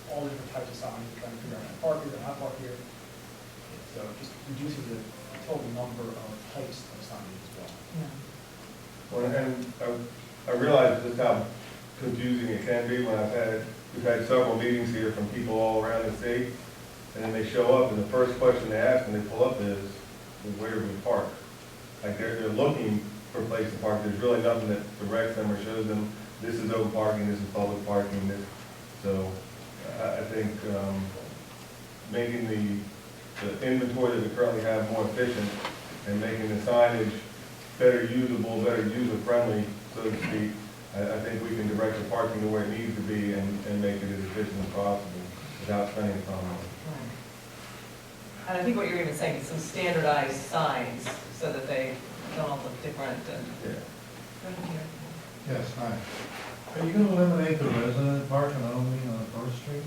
all the different types of signs, trying to figure out how to park here, and how to park here. So it just reduces the total number of types of signage as well. Well, and I realize just how confusing it can be when we've had several meetings here from people all around the state, and then they show up, and the first question they ask when they pull up is, well, where do we park? Like they're looking for a place to park. There's really nothing that directs them or shows them, this is open parking, this is public parking. So I think making the inventory that we currently have more efficient and making the signage better usable, better user-friendly, so to speak, I think we can direct the parking to where it needs to be and make it as efficient as possible without spending a ton of money. And I think what you're even saying is some standardized signs so that they don't all look different and. Yeah. Yes, hi. Are you going to eliminate the resident parking only on First Street?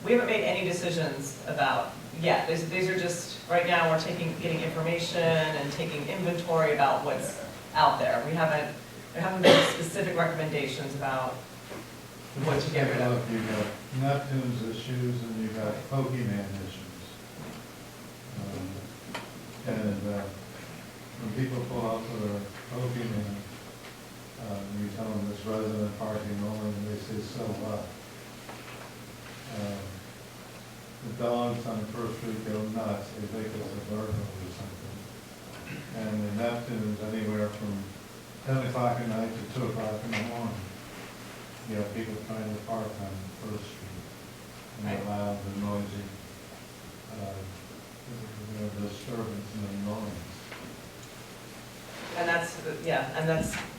We haven't made any decisions about yet. These are just, right now, we're getting information and taking inventory about what's out there. There haven't been specific recommendations about what to get rid of. Look, you've got Neptune's issues and you've got Pokemon issues. When people pull out for their Pokemon, you tell them it's resident parking only, and they say, so what? The dogs on First Street go nuts, they think it's a burglar or something. And the Neptune's anywhere from 10 o'clock at night to 2 o'clock in the morning. You have people trying to park on First Street, and they're loud and noisy. Disturbance and annoyance. And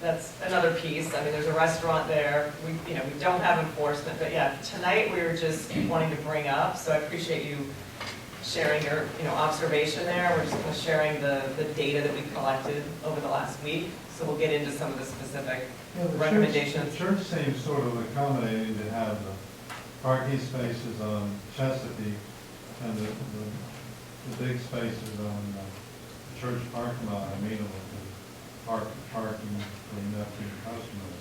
that's another piece. I mean, there's a restaurant there. We don't have enforcement, but yeah, tonight we were just wanting to bring up, so I appreciate you sharing your, observation there. We're just kind of sharing the data that we collected over the last week. So we'll get into some of the specific recommendations. The church seems sort of accommodating to have the parking spaces on Chesapeake and the big spaces on the church parking lot amenable to parking for nephew customers.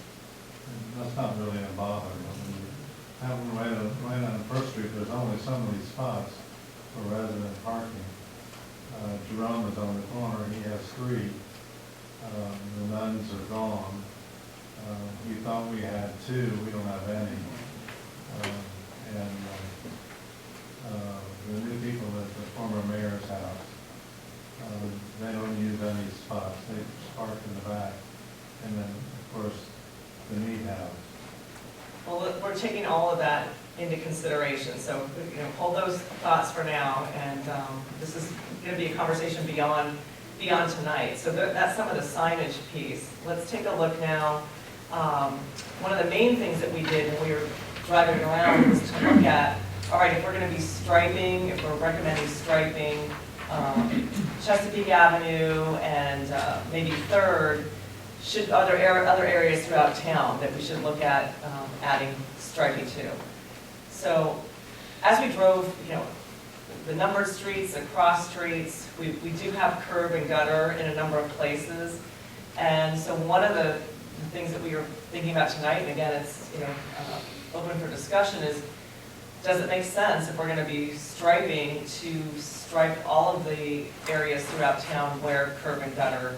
And that's not really a bother. I mean, having right on First Street, there's only so many spots for resident parking. Jerome is on the corner, he has 3. The nuns are gone. We thought we had 2, we don't have any. The new people at the former mayor's house, they don't use any spots, they just park in the back. And then, of course, the Mead House. Well, we're taking all of that into consideration, so, hold those thoughts for now, and this is going to be a conversation beyond tonight. So that's some of the signage piece. Let's take a look now. One of the main things that we did when we were driving around was to look at, all right, if we're going to be striping, if we're recommending striping Chesapeake Avenue and maybe 3rd, should other areas throughout town that we should look at adding striping to. So as we drove, the numbered streets, the cross streets, we do have curb and gutter in a number of places. And so one of the things that we were thinking about tonight, and again, it's open for discussion, is does it make sense if we're going to be striping to stripe all of the areas throughout town where curb and gutter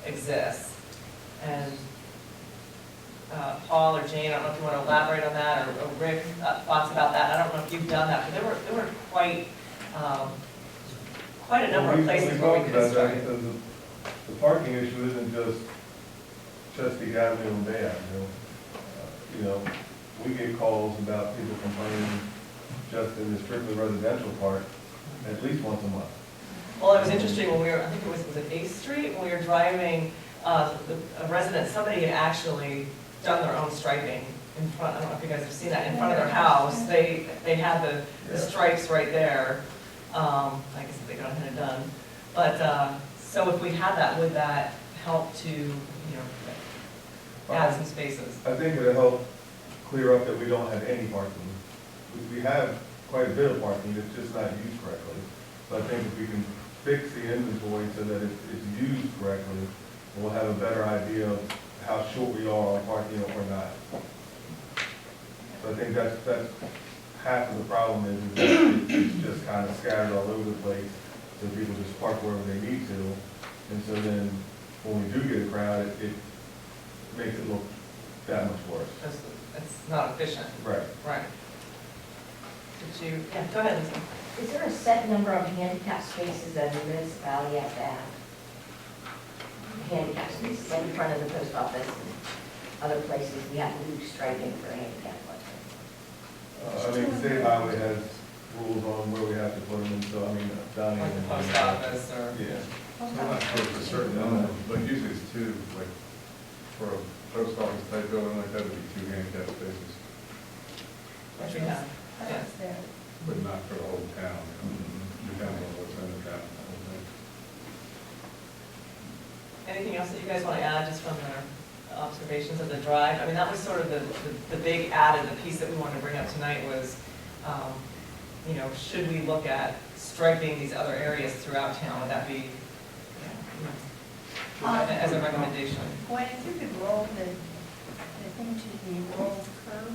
exists? And Paul or Jane, I don't know if you want to elaborate on that, or Rick, thoughts about that. I don't know if you've done that, but there were quite a number of places where we could have started. Because the parking issue isn't just Chesapeake Avenue and Bay Avenue. We get calls about people complaining just in the strictly residential part at least once a month. Well, it was interesting when we were, I think it was it 8th Street, when we were driving, a resident, somebody had actually done their own striping in front, I don't know if you guys have seen that, in front of their house. They had the stripes right there. I guess they got it done. But, so if we had that, would that help to, add some spaces? I think it'll help clear up that we don't have any parking. We have quite a bit of parking, it's just not used correctly. So I think if we can fix the inventory so that it's used correctly, we'll have a better idea of how short we are on parking or not. So I think that's half of the problem is that it's just kind of scattered all over the place, so people just park wherever they need to. And so then when we do get a crowd, it makes it look that much worse. It's not efficient. Right. Right. Go ahead, Lisa. Is there a set number of handicap spaces that the municipality has to have? Handicap spaces, like in front of the post office and other places, we have to do striping for handicap. State highway has rules on where we have to put them in, so Donnie. Like the post office or? Yeah. I'm not sure if it's a certain number, but usually it's 2, like, for a post office type building like that, would be 2 handicap spaces, Which we have. Yeah. There. but not for the whole town. Depends on what's in the town. Anything else that you guys want to add just from the observations of the drive? I mean, that was sort of the big added, the piece that we wanted to bring up tonight was, should we look at striping these other areas throughout town? Would that be, as a recommendation? Gwen, if you could roll the thing to the roll curve.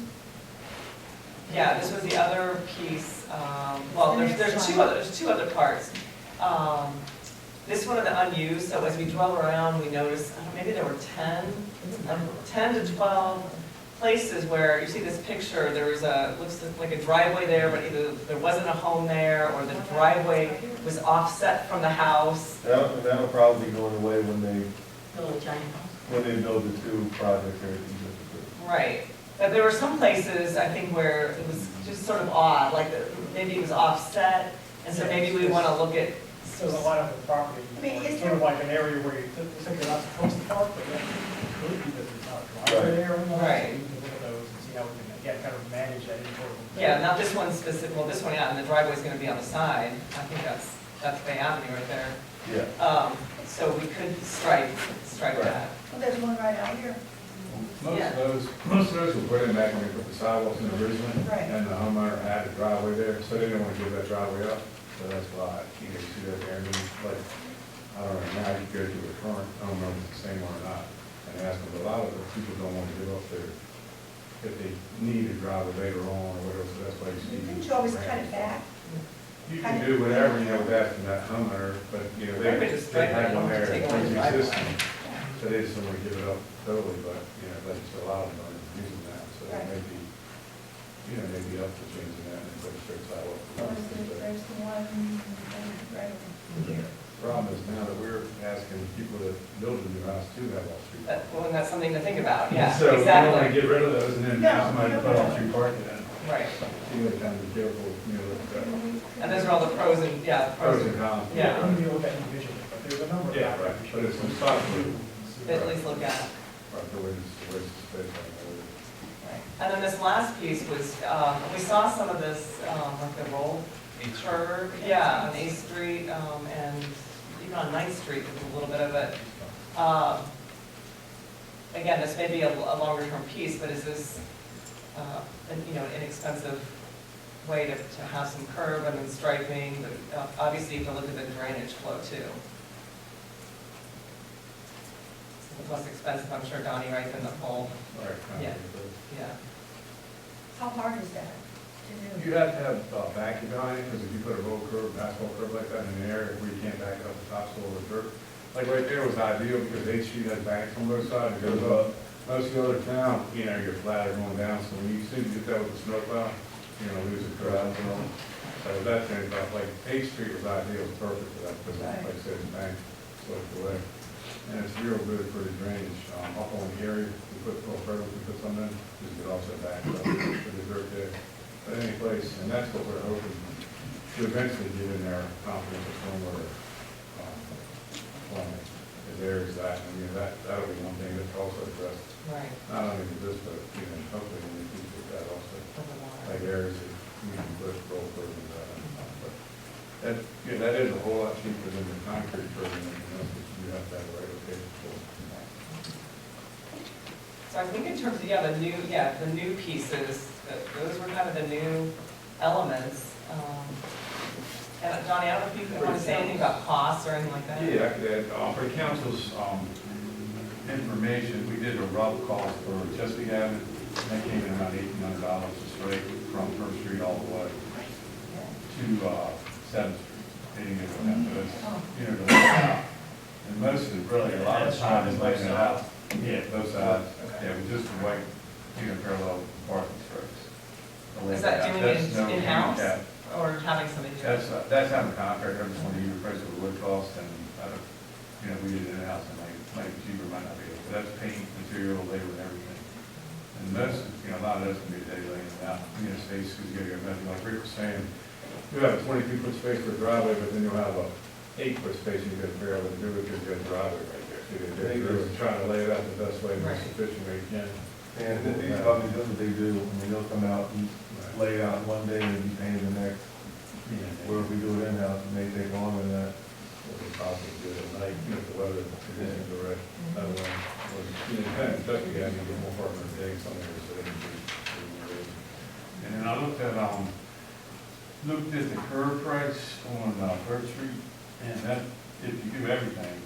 Yeah, this was the other piece. Well, there's two other parts. This one of the unused, so as we drove around, we noticed, maybe there were 10 to 12 places where, you see this picture, there was looks like a driveway there, but either there wasn't a home there, or the driveway was offset from the house. That'll probably be going away when they Build a giant house. build the 2 projects there. Right. But there were some places, I think, where it was just sort of odd, like maybe it was offset, and so maybe we want to look at So a lot of the property, I mean, is sort of there- like an area where you, it's like you're not supposed to park, but then really because it's not a driveway there and all that. Right. So we can look at those and see how we can, again, kind of manage that informal. Yeah, not this one specific, well, this one, yeah, and the driveway's gonna be on the side. I think that's Bay Avenue right there. Yeah. So we could strike that. Well, there's one right out here. Most of those were put in back when they put the sidewalks in originally. Right. And the homeowner had a driveway there, so they didn't want to give that driveway up. So that's why, you know, you see that there, and then, like, I don't know, now you go to the current homeowner, if it's the same one or not, and ask them, but a lot of the people don't want to give up their, if they need a driveway later on or whatever, so that's why you see. Didn't you always cut it back? You can do whatever, you know, with asking that homeowner, but, you know, Maybe they just had one there, take it's away the driveway. existing. So they just don't want to give it up totally, but, you know, they just allow them on using that, so it may be, you know, maybe up to changing that and put a straight sidewalk. There's the one right here. Problem is now that we're asking people that build a new house to have off-street. Well, and that's something to think about, yeah, So we don't want to exactly. get rid of those and then No, have somebody no, put no. off-street parking in. Right. So you gotta kind of be careful, you know, with that. And those are all the pros and, yeah, the Pros and cons. Yeah. I mean, you look at individually, but there's a number of. Yeah, right, but it's some spots where, at least look at. right, the way it's space like that. Right. And then this last piece was, we saw some of this, like the roll curve, yeah, on 8th Street, and even on 9th Street, there's a little bit of it. Again, this may be a longer term piece, but is this, you know, an inexpensive way to have some curb and then striping, but obviously you can look at the drainage flow too. It's less expensive, I'm sure, Donnie, right, than the whole, Right. Yeah. yeah. How hard is that to do? You have to have vacuum on it, because if you put a roll curb, asphalt curb like that in the area where you can't back it up the topsoil or dirt, like right there was ideal because 8th Street has banks on both sides, it goes up. Most of the other town, you know, you're flatter going down, so when you see you get that with the snow plow, you're gonna lose a crowd, you know. So that thing, but like 8th Street was ideal, it's perfect for that, because like I said, it's bank, sloped away. And it's real good for the drainage, up on Gary, we put, well, further, we put some in, just get also back up for the dirt there. But any place, and that's what we're hoping to eventually get in there, comprehensive stormwater, plumbing, is areas that, and, you know, that'll be one thing that's also addressed, Right. not only with this, but, you know, hopefully in the future with that also. Like areas that we can put roll curb and that, but that, yeah, that is a whole lot cheaper than the concrete curb and everything else, but you have to have the right location for. So I think in terms of, the new pieces, those were kind of the new elements. And Johnny, I don't know if you want to say anything about costs or anything like that? Yeah, I could add, for council's information, we did a rough cost for Chesapeake Avenue, and that came in around $1,800 straight from First Street all the way to 7th Street. They didn't get to that, but it's, you know, to lay it out. And most of it, really, a lot of time is laying it out. Yeah, both sides. Yeah, with just the white, you know, parallel parking strips. Is that doing That's it no in-house handicap. or having somebody do it? That's having a contractor, every one of you price of the wood cost, and, you know, we did it in-house, and might be cheaper, might not be, but that's paint, material, labor, and everything. And most, you know, a lot of those can be daily laying it out, you know, space, because you gotta go measure, like Rick was saying, you have a 22-foot space for a driveway, but then you'll have a 8-foot space you can barely do it, because you got a driveway right there. So you're really trying to lay it out the best way, the most efficient way you can. And these companies, that's what they do, I mean, they'll come out and lay it out one day and be painted the next. Where if we do it in-house, it may take longer than that. It's possible to do it at night, if the weather conditions are right. Otherwise, you know, kind of tough, you have to get more partner day, something or so they can do. And then I looked at the curb price on 3rd Street, and that, if you do everything,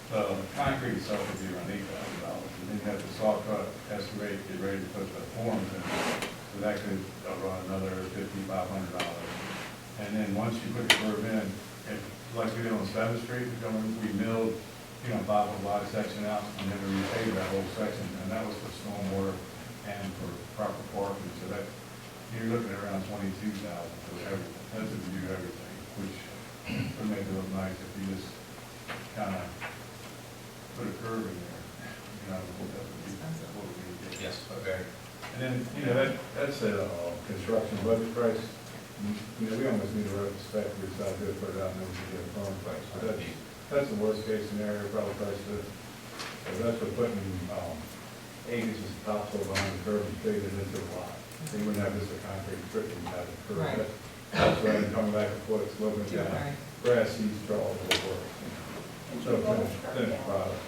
the concrete itself would be around $8,000. And then you have the saw cut, excavate, get ready to put the forms in, so that could run another $5,500. And then once you put the curb in, if, like we did on 7th Street, we milled, you know, 5-foot wide section out, and then we repaved that whole section, and that was for stormwater and for proper parking, so that, you're looking at around $22,000 for everything. That's if you do everything, which would make it look nice if you just kind of put a curve in there. You know, that would be what we need. Yes, okay. And then, you know, that's a construction budget price. You know, we almost need a road inspector, so I could put it out and then we could get a firm price. that's the worst case scenario, probably price this. That's for putting, 80s as topsoil behind the curb and fade it into the lot. You wouldn't have just a concrete strip, you have a curb. Right. That's why I'm coming back and forth, sloping Too down. high. Grass seeds, straw, will work. So finished product.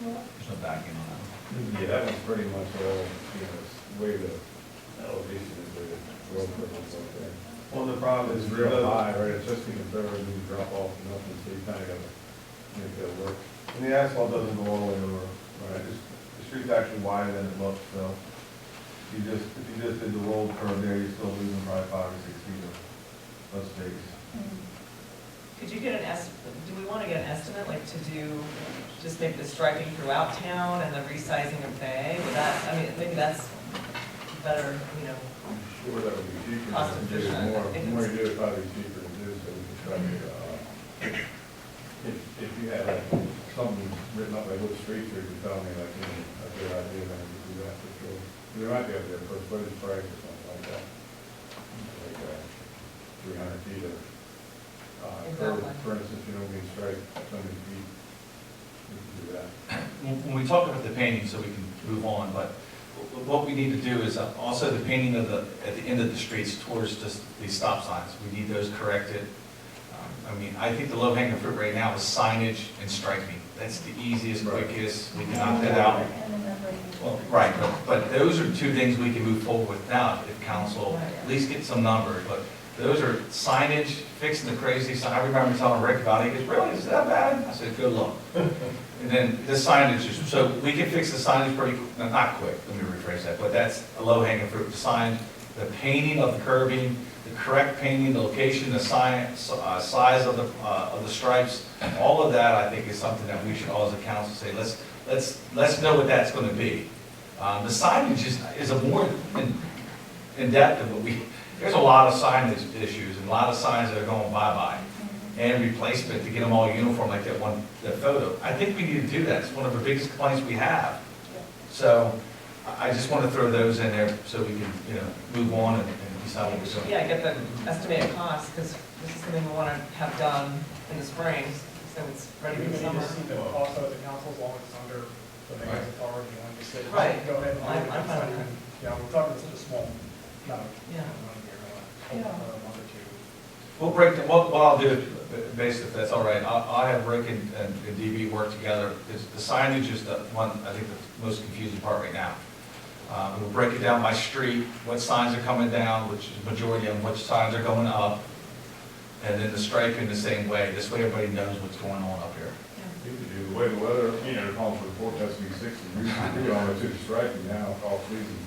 There's no backing on that. Yeah, that one's pretty much all, it's way the elevation is the road curves up there. Well, the problem It's is real high, right, it's just even better when you drop off and nothing, so you kinda gotta make that work. And the asphalt doesn't go all the way over. Right. The street's actually wider than it looks, so if you just did the roll curve there, you're still losing probably 5 or 6 feet of space. Could you get do we want to get an estimate, like to do, just make the striping throughout town and the resizing of Bay? Would that, I mean, maybe that's better, you know, I'm sure that would be cheaper Cost than do it efficient, more, if the more it's- you do it, probably cheaper to do, so we can try to, if you had like something written up like what streets you could tell me like, you know, a good idea, then we could do that for sure. We might be able to put footage price or something like that. Like, 300 feet of, curb, Exactly. for instance, you know, we strike so many feet, we can do that. When we talk about the painting, so we can move on, but what we need to do is also the painting of at the end of the streets towards just these stop signs. We need those corrected. I mean, I think the low hanging fruit right now is signage and striping. That's the easiest, quickest, we can knock that out. And the numbering. Well, right, but those are two things we can move forward with now, if council at least get some numbers, but those are signage, fixing the crazy sign. I remember telling Rick about it, he goes, really, is that bad? I said, good luck. And then the signage, so we can fix the signage pretty, not quick, let me rephrase that, but that's a low hanging fruit. The sign, the painting of the curbing, the correct painting, the location, the size of the stripes, all of that, I think, is something that we should all as a council say, let's know what that's gonna be. The signage is a more in-depth of what there's a lot of signage issues and a lot of signs that are going bye-bye. And replacement to get them all uniform like that photo. I think we need to do that. It's one of the biggest complaints we have. So I just want to throw those in there so we can, move on and decide what we're doing. Yeah, get the estimated cost, because this is something we want to have done in the spring, so it's ready We for need summer. to see the cost of the council as long as it's under the mayor's authority, you know, just say, Right. go ahead and do it. I'm fine with that. Yeah, we're talking such a small, no, Yeah. a month or two. We'll break, what I'll do, basically, if that's all right, I'll have Rick and DB work together. The signage is the one, I think, the most confusing part right now. We'll break it down by street, what signs are coming down, which is majority of them, which signs are going up, and then the striping the same way. This way everybody knows what's going on up here. You could do the way the weather, calling for the forecast to be 60, we on it to the striking now, all season.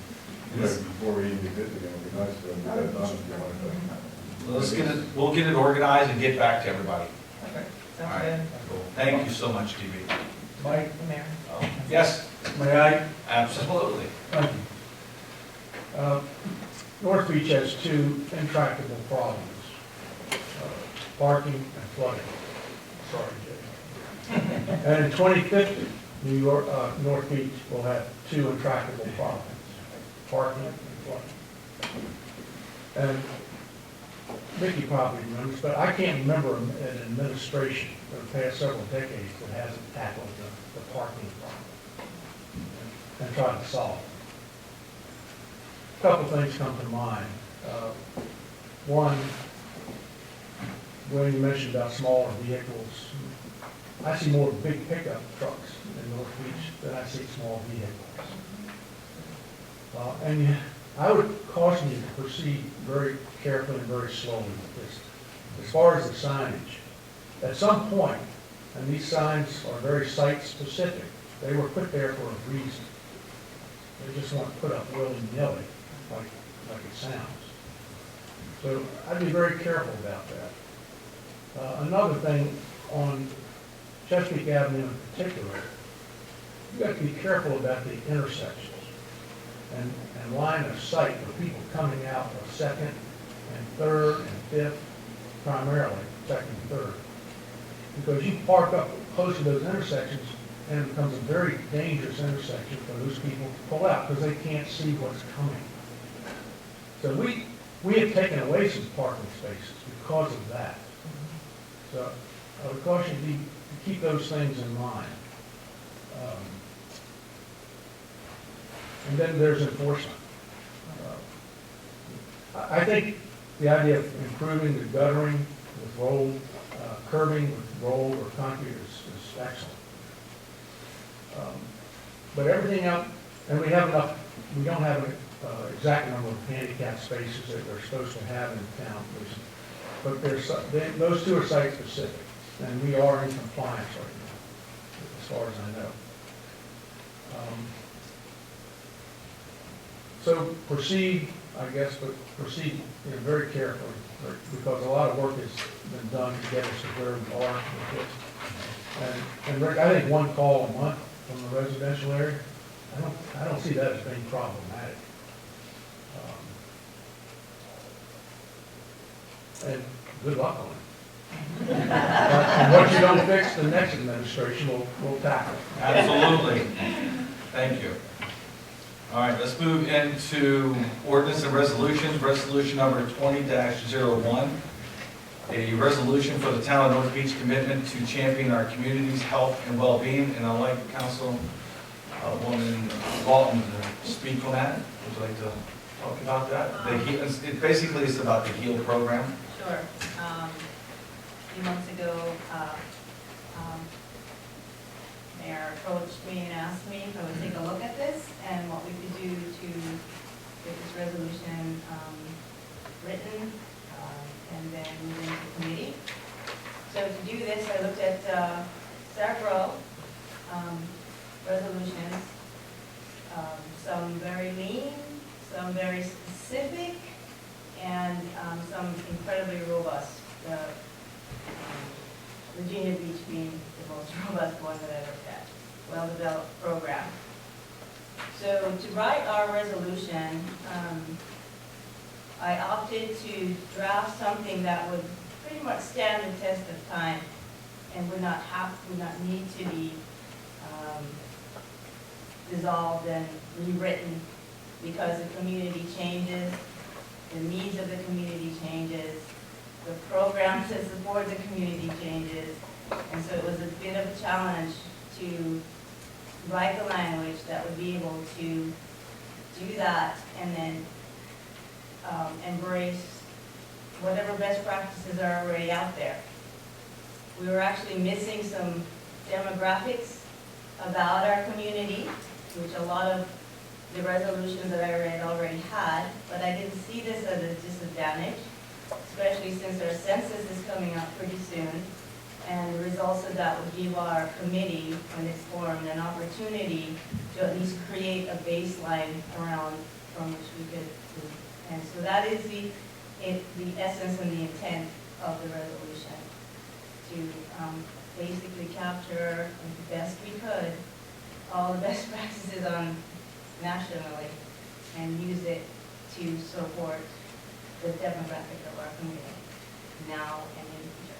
Before we even get it, it'd be nice to get that done if you want to. We'll get it organized and get back to everybody. Okay, All sounds right. good. Cool. Thank you so much, DB. Mike, The mayor. Yes, may I? absolutely. Thank you. North Beach has two intractable problems, parking and flooding. Sorry, Jay. And in 2050, North Beach will have two intractable problems, parking and flooding. And Mickey probably remembers, but I can't remember an administration for the past several decades that hasn't tackled the parking problem and tried to solve it. A couple things come to mind. One, when you mentioned about smaller vehicles, I see more big pickup trucks in North Beach than I see small vehicles. And I would caution you to proceed very carefully and very slowly with this. As far as the signage, at some point, and these signs are very site-specific, they were put there for a reason. They just weren't put up willy-nilly, like it sounds. So I'd be very careful about that. Another thing, on Chesapeake Avenue in particular, you've got to be careful about the intersections and line of sight for people coming out of Second and Third and Fifth, primarily Second and Third. Because you park up close to those intersections and it becomes a very dangerous intersection for those people to pull out because they can't see what's coming. So we have taken away some parking spaces because of that. So I would caution you to be keep those things in mind. And then there's enforcement. I think the idea of improving the guttering with rolled, curbing with rolled or concrete is excellent. But everything else, and we have enough, we don't have an exact number of handicap spaces that we're supposed to have in town, but those two are site specific, and we are in compliance right now, as far as I know. So proceed, I guess, but proceed very carefully, because a lot of work has been done to get us to where we are with this. And Rick, I think one call a month from the residential area, I don't see that as being problematic. And good luck on it. And what you don't fix, the next administration will tackle. Absolutely. Thank you. All right, let's move into ordinance and resolutions. Resolution number 20-01. A resolution for the town of North Beach commitment to champion our community's health and well-being. And I'd like Councilwoman Walton to speak on that. Would you like to talk about that? It basically is about the HEAL program. Sure. A few months ago, Mayor approached me and asked me if I would take a look at this and what we could do to get this resolution written and then move into committee. So to do this, I looked at several resolutions, some very lean, some very specific, and some incredibly robust. Virginia Beach being the most robust one that I looked at, well-developed program. So to write our resolution, I opted to draft something that would pretty much stand the test of time and would not need to be dissolved and rewritten, because the community changes, the needs of the community changes, the programs that support the community changes, and so it was a bit of a challenge to write the language that would be able to do that and then embrace whatever best practices are already out there. We were actually missing some demographics about our community, which a lot of the resolutions that I read already had, but I didn't see this as a disadvantage, especially since our census is coming up pretty soon, and the results of that would give our committee, when it's formed, an opportunity to at least create a baseline around from which we could move. And so that is the essence and the intent of the resolution, to basically capture as best we could all the best practices on nationally and use it to support the demographic of our community now and in the future.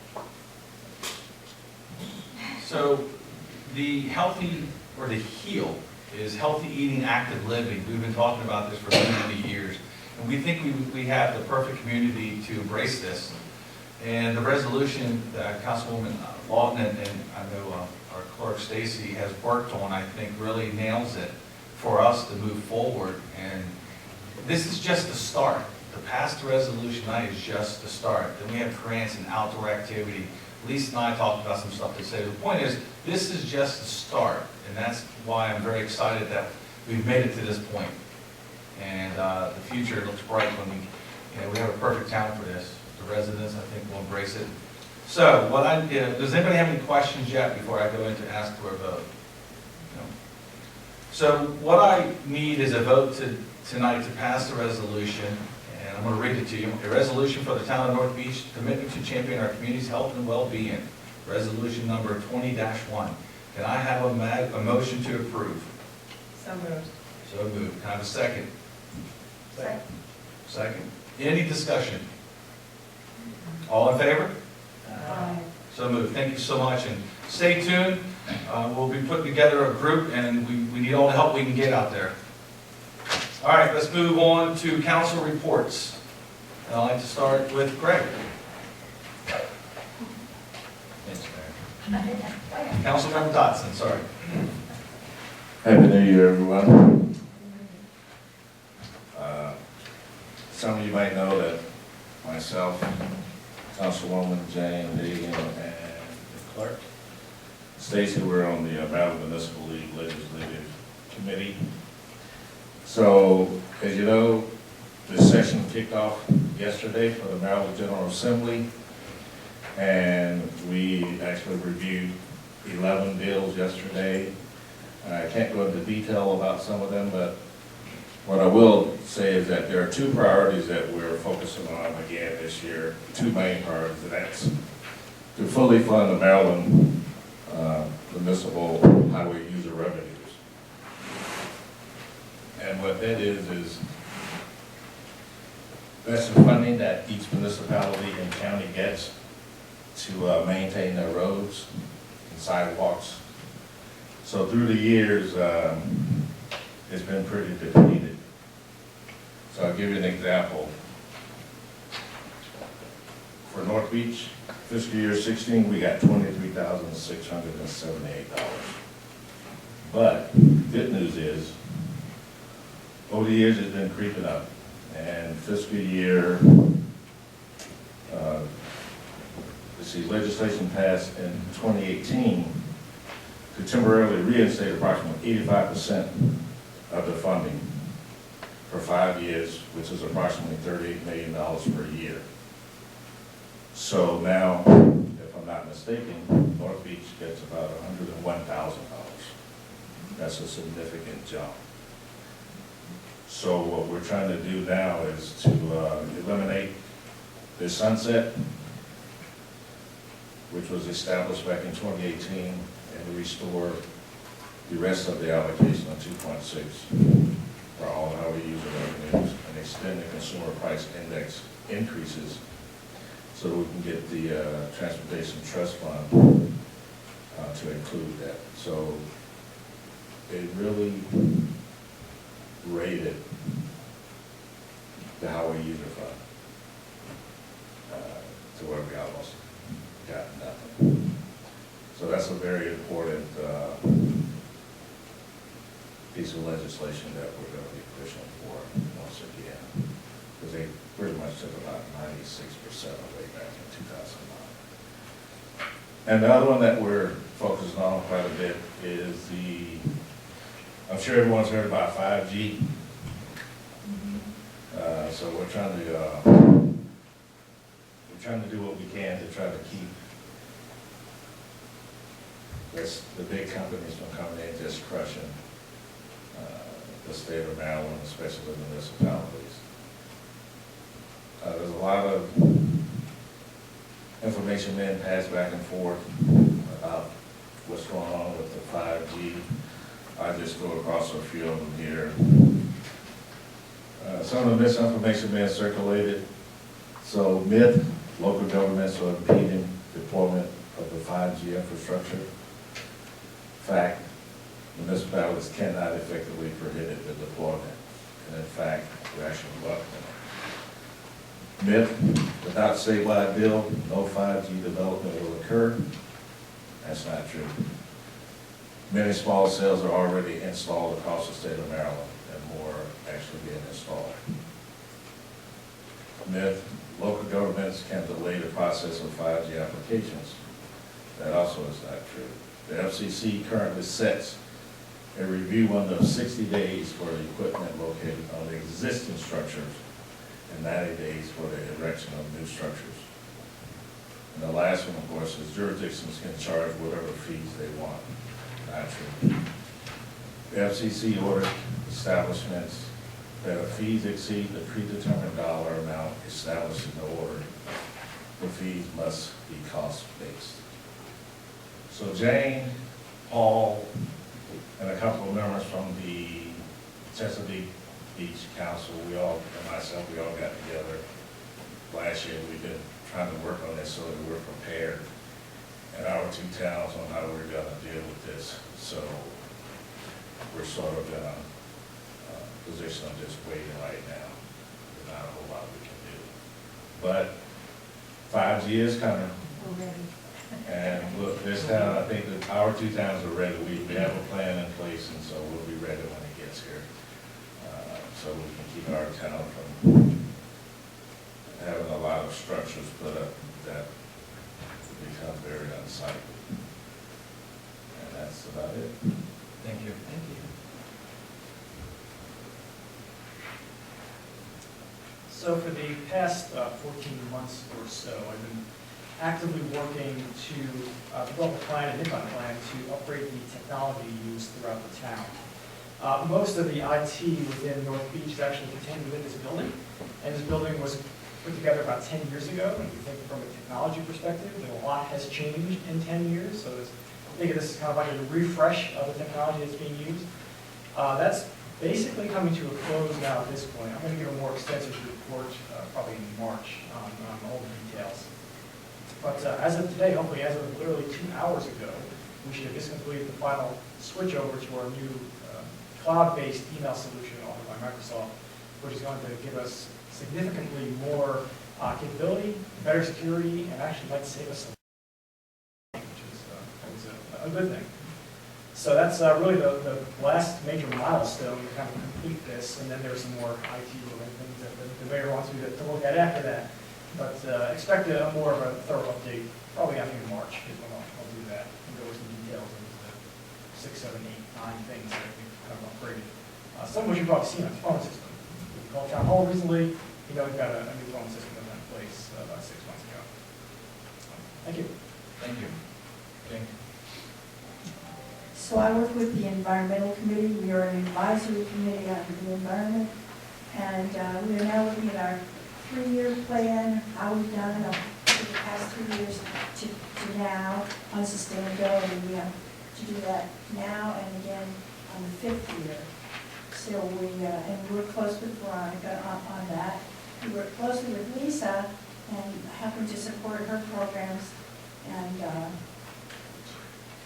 So the healthy, or the HEAL, is healthy eating, active living. We've been talking about this for many, many years. And we think we have the perfect community to embrace this. And the resolution that Councilwoman Lawton and I know our clerk Stacy has worked on, I think really nails it for us to move forward. And this is just the start. The past resolution tonight is just the start. Then we have grants and outdoor activity. Lisa and I talked about some stuff to say. The point is, this is just the start. And that's why I'm very excited that we've made it to this point. And the future looks bright when we have a perfect town for this. The residents, I think, will embrace it. So, does anybody have any questions yet before I go in to ask for a vote? No. So, what I need is a vote tonight to pass the resolution, and I'm going to read it to you. A resolution for the town of North Beach commitment to champion our community's health and well-being. Resolution number 20-1. Can I have a motion to approve? So moved. So moved. Can I have a second? Second. Second. Any discussion? All in favor? So moved. Thank you so much, and stay tuned. We'll be putting together a group, and we need all the help we can get out there. All right, let's move on to council reports. And I'd like to start with Greg. Thanks, Mayor. Councilmember Dotson, sorry. Happy New Year, everyone. Some of you might know that myself, Councilwoman Jane Deegan, and the clerk, Stacy, were on the Maryland Municipal League Legislative Committee. So, as you know, this session kicked off yesterday for the Maryland General Assembly, and we actually reviewed 11 bills yesterday. I can't go into detail about some of them, but what I will say is that there are two priorities that we're focusing on again this year, two main priorities, and that's to fully fund the Maryland municipal highway user revenues. And what that is that's the funding that each municipality and county gets to maintain their roads and sidewalks. So through the years, it's been pretty depleted. So I'll give you an example. For North Beach, fiscal year 16, we got $23,678. But good news is, over the years, it's been creeping up. And fiscal year, legislation passed in 2018 to temporarily reinstate approximately 85% of the funding for 5 years, which is approximately $38 million per year. So now, if I'm not mistaken, North Beach gets about $101,000. That's a significant jump. So what we're trying to do now is to eliminate the sunset, which was established back in 2018, and to restore the rest of the allocation of 2.6 for all highway user revenues, and extend the consumer price index increases so that we can get the Transportation Trust Fund to include that. So it really rated the highway user fund to where we almost got nothing. So that's a very important piece of legislation that we're going to be pushing for once again, because they pretty much took about 96% away back in 2009. And the other one that we're focusing on quite a bit is I'm sure everyone's heard about 5G. So we're trying to do what we can to try to keep the big companies from coming in just crushing the state of Maryland, especially the municipalities. There's a lot of information being passed back and forth about what's going on with the 5G. I just go across a few of them here. Some of the misinformation being circulated. So myth, local governments are impeding deployment of the 5G infrastructure. Fact, municipalities cannot effectively prohibit the deployment. And in fact, we're actually welcoming it. Myth, without statewide bill, no 5G development will occur. That's not true. Many small cells are already installed across the state of Maryland, and more are actually being installed. Myth, local governments can delay the process of 5G applications. That also is not true. The FCC currently sets a review window of 60 days for the equipment located on the existing structures and 90 days for the erection of new structures. And the last one, of course, is jurisdictions can charge whatever fees they want. Not true. The FCC ordered establishments that if fees exceed the predetermined dollar amount established in the order, the fees must be cost-based. So Jane, Paul, and a couple of members from the Chesapeake Beach Council, we all got together last year. We've been trying to work on this so that we're prepared in our two towns on how we're going to deal with this. So we're sort of in a position of just waiting right now. There's not a whole lot we can do. But 5G is coming. And look, this town, I think that our two towns are ready. We have a plan in place, and so we'll be ready when it gets here. So we can keep our town from having a lot of structures put up that become very unsightly. And that's about it. Thank you. Thank you. So for the past 14 months or so, I've been actively working to develop a plan, a NIPON plan, to upgrade the technology used throughout the town. Most of the IT within North Beach is actually contained within this building, and this building was put together about 10 years ago. And if you think from a technology perspective, then a lot has changed in 10 years. So I think of this as kind of like a refresh of the technology that's being used. That's basically coming to a close now at this point. I'm going to give a more extensive report probably in March on all the details. But as of today, hopefully as of literally 2 hours ago, we should have just completed the final switch over to our new cloud-based email solution offered by Microsoft, which is going to give us significantly more capability, better security, and actually might save us some money, which is a good thing. So that's really the last major milestone to kind of complete this, and then there's some more IT-related things that the mayor wants me to look at after that. But expect a more of a thorough update, probably I think in March is when I'll do that, and go over some details into the 6, 7, 8, 9 things that we've kind of upgraded. Some of which you've probably seen on the phone system. We called Town Hall recently, we've got a new phone system in place about 6 months ago. Thank you. Thank you. Okay. So I work with the Environmental Committee. We are an advisory committee on the environment. And we are now looking at our 3-year plan, how we've done it over the past 3 years to now on sustainability. We have to do that now and again on the 5th year. So and we're close with Veronica on that. We work closely with Lisa and helping to support her programs. And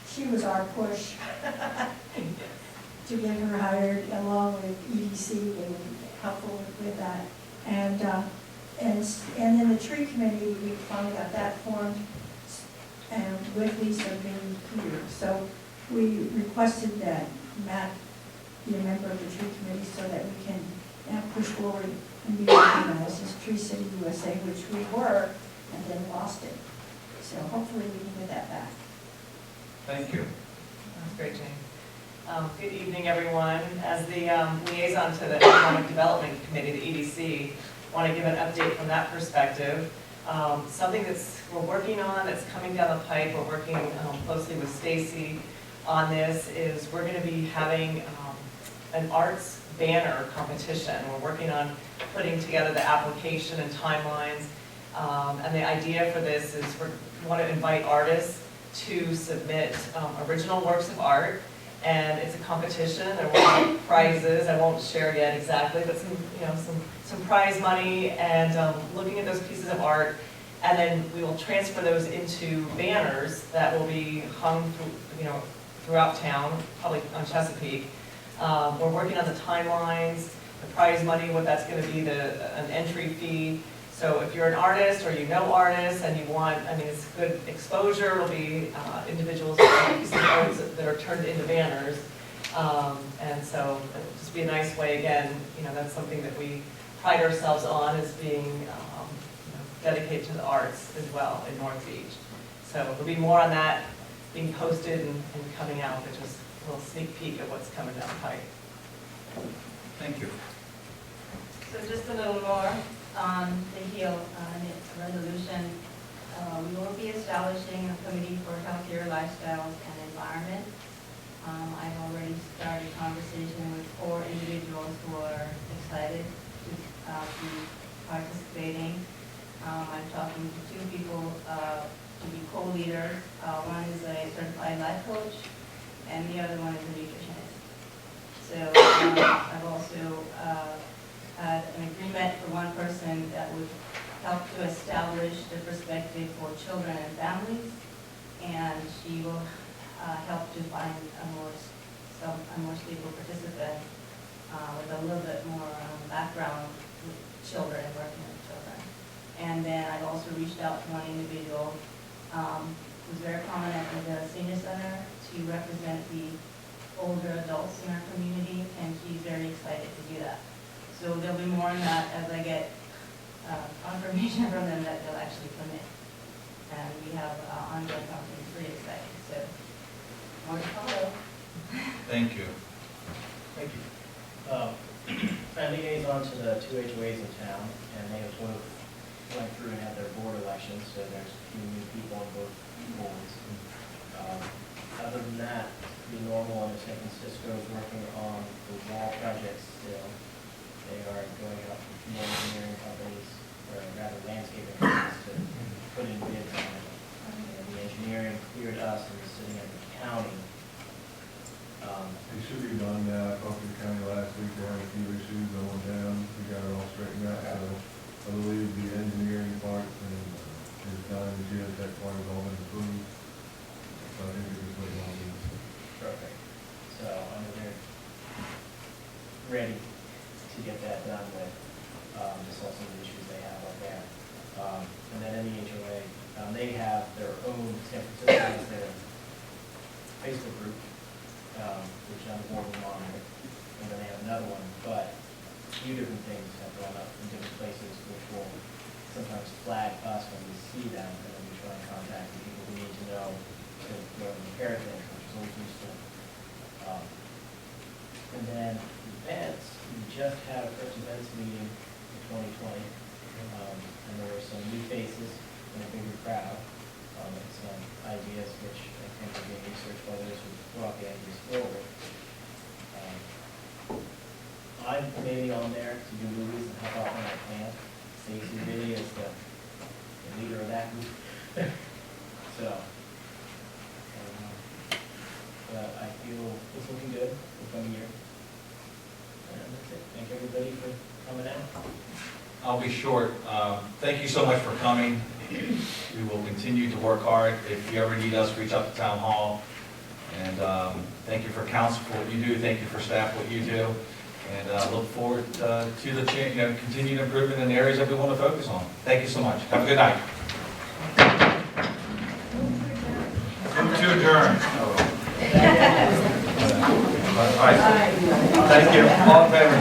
she was our push to get her hired along with EDC and helpful with that. And then the tree committee, we finally got that formed, and with Lisa being here. So we requested that Matt be a member of the tree committee so that we can now push forward and be recognized as Tree City USA, which we were, and then lost it. So hopefully we can get that back. Thank you. That's great, Jane. Good evening, everyone. As the liaison to the Economic Development Committee, the EDC, want to give an update from that perspective. Something we're working on that's coming down the pipe, we're working closely with Stacy on this, is we're going to be having an arts banner competition. We're working on putting together the application and timelines. And the idea for this is we want to invite artists to submit original works of art, and it's a competition. There will be prizes. I won't share yet exactly, but some prize money, and looking at those pieces of art, and then we will transfer those into banners that will be hung throughout town, probably on Chesapeake. We're working on the timelines, the prize money, what that's going to be, an entry fee. So if you're an artist or you know artists and you want, it's good exposure. It'll be individuals that are turned into banners. And so it'll just be a nice way, again, that's something that we pride ourselves on, as being dedicated to the arts as well in North Beach. So there'll be more on that being posted and coming out, but just a little sneak peek of what's coming down the pipe. Thank you. So just a little more on the HEAL resolution. We will be establishing a committee for healthier lifestyles and environment. I've already started a conversation with 4 individuals who are excited to be participating. I'm talking to 2 people to be co-leaders. One is a certified life coach, and the other one is a nutritionist. So I've also had an agreement for one person that would help to establish the perspective for children and families, and she will help to find a more stable participant with a little bit more background with children and working with children. And then I've also reached out to one individual who's very prominent in the senior center to represent the older adults in our community, and he's very excited to do that. So there'll be more on that as I get confirmation from them that they'll actually commit. And we have ongoing company, it's pretty exciting, so more to follow. Thank you. Thank you. I liaison to the two HOAs in town, and they have both went through and had their board elections, so there's a few new people on both boards. Other than that, the normal, and San Francisco is working on the wall project still. They are going up with more engineering companies, or rather landscaping companies, to put in bids on it. And the engineering cleared us and is sitting at the county. It should be done now. I talked to the county last week, they had a few issues going down, we got it all straightened out, so I believe the engineering part is done, the geotech part has all been approved. So I think it was waiting on this. Perfect. So I know they're ready to get that done with, just all some of the issues they have up there. And then NEHOA, they have their own San Francisco has their Facebook group, which I'm working on, and then they have another one, but a few different things have gone up in different places, which will sometimes flag us when we see them, and then we try and contact the people we need to know to go and repair things, which is always useful. And then events, we just had a first events meeting in 2020, and there were some new faces and a bigger crowd, and some ideas which I think are being researched by those who brought the ideas forward. I'm mainly on there to do movies and help out when I can. Stacy really is the leader of that group. So, but I feel it's looking good for the coming year. And that's it. Thank everybody for coming out. I'll be short. Thank you so much for coming. We will continue to work hard. If you ever need us, reach out to Town Hall. And thank you for council for what you do. Thank you for staff what you do. And look forward to the continued improvement in the areas that we want to focus on. Thank you so much. Have a good night. Move to adjourn. All right. Thank you. All in favor?